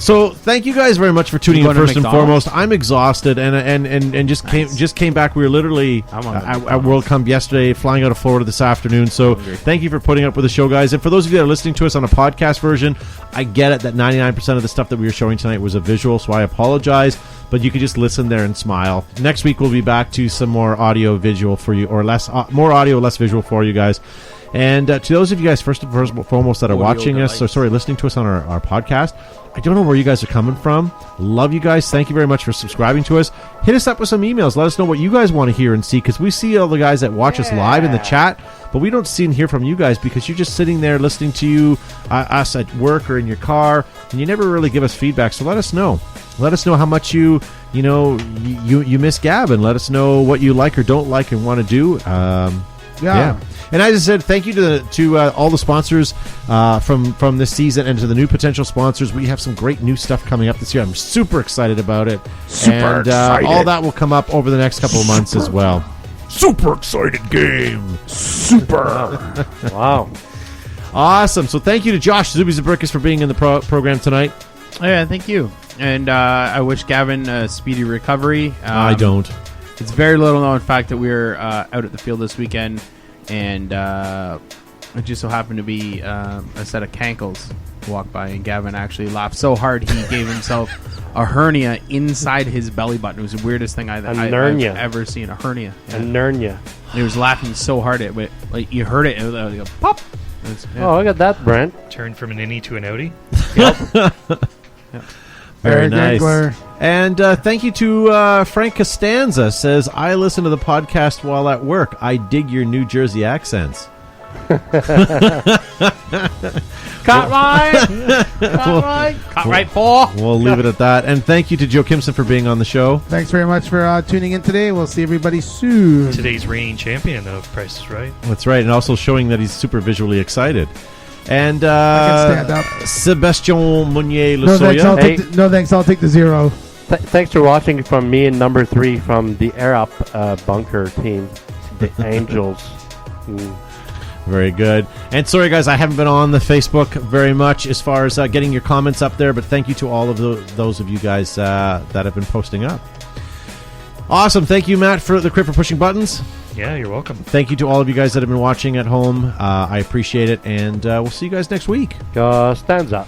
Speaker 1: So thank you guys very much for tuning
Speaker 3: You
Speaker 1: in
Speaker 3: going to
Speaker 1: first and
Speaker 3: McDonald's?
Speaker 1: foremost. I'm exhausted and just came back. We were literally
Speaker 3: I want
Speaker 1: at
Speaker 3: McDonald's.
Speaker 1: World Cup yesterday, flying out of Florida this afternoon. So thank you for putting up with the show, guys. And for those of you that are listening to us on a podcast version, I get it that 99% of the stuff that we were showing tonight was a visual, so I apologize. But you could just listen there and smile. Next week we'll be back to some more audio, visual for you, or less more audio, less visual for you guys. And to those of you guys, first and foremost, that are
Speaker 3: Audio
Speaker 1: watching us,
Speaker 3: delights.
Speaker 1: or listening to us on our podcast, I don't know where you guys are coming from. Love you guys. Thank you very much for subscribing to us. Hit us up with some emails. Let us know what you guys want to hear and see, because we see all the guys that watch us live in the chat, but we don't see and hear from you guys because you're just sitting there listening to us at work or in your car, and you never really give us feedback. So let us know. Let us know how much you miss Gavin. Let us know what you like or don't like and want to do.
Speaker 4: Yeah.
Speaker 1: And as I said, thank you to all the sponsors from this season and to the new potential sponsors. We have some great new stuff coming up this year. I'm super excited about it.
Speaker 4: Super excited.
Speaker 1: All that will come up over the next couple of months as well. Super excited game.
Speaker 4: Super.
Speaker 5: Wow.
Speaker 1: Awesome. So thank you to Josh Zuby-Zabrikis for being in the program tonight.
Speaker 3: Yeah, thank you. And I wish Gavin a speedy recovery.
Speaker 1: I don't.
Speaker 3: It's very little known fact that we were out at the field this weekend, and it just so happened to be a set of cankles walked by, and Gavin actually laughed so hard he gave himself a hernia inside his belly button. It was the weirdest thing I've ever seen. A hernia.
Speaker 5: Yeah. A hernia.
Speaker 3: He was laughing so hard it went, like you heard it. It was like a pop.
Speaker 5: Oh, look at that, Brent.
Speaker 6: Turned from an innie to an outie.
Speaker 3: Yep.
Speaker 1: Very nice.
Speaker 4: Giggler.
Speaker 1: And thank you to Frank Costanza. Says, I listen to the podcast while at work. I dig your New Jersey accents.
Speaker 3: Cut right, Paul.
Speaker 1: We'll leave it at that. And thank you to Joe Kimson for being on the show.
Speaker 4: Thanks very much for tuning in today. We'll see everybody soon.
Speaker 6: Today's reigning champion of Price is Right.
Speaker 1: That's right. And also showing that he's super visually excited. And
Speaker 4: I can stand up.
Speaker 1: Sebastian Monnier
Speaker 4: No thanks, I'll
Speaker 1: Losoya.
Speaker 4: no thanks, I'll take the 0.
Speaker 5: Thanks for watching from me and number 3 from the Air Up bunker team, the Angels.
Speaker 1: Very good. And sorry, guys, I haven't been on the Facebook very much as far as getting your comments up there, but thank you to all of those of you guys that have been posting up. Awesome. Thank you, Matt, for the crit for pushing buttons.
Speaker 6: Yeah, you're welcome.
Speaker 1: Thank you to all of you guys that have been watching at home. I appreciate it, and we'll see you guys next week.
Speaker 5: Stands up.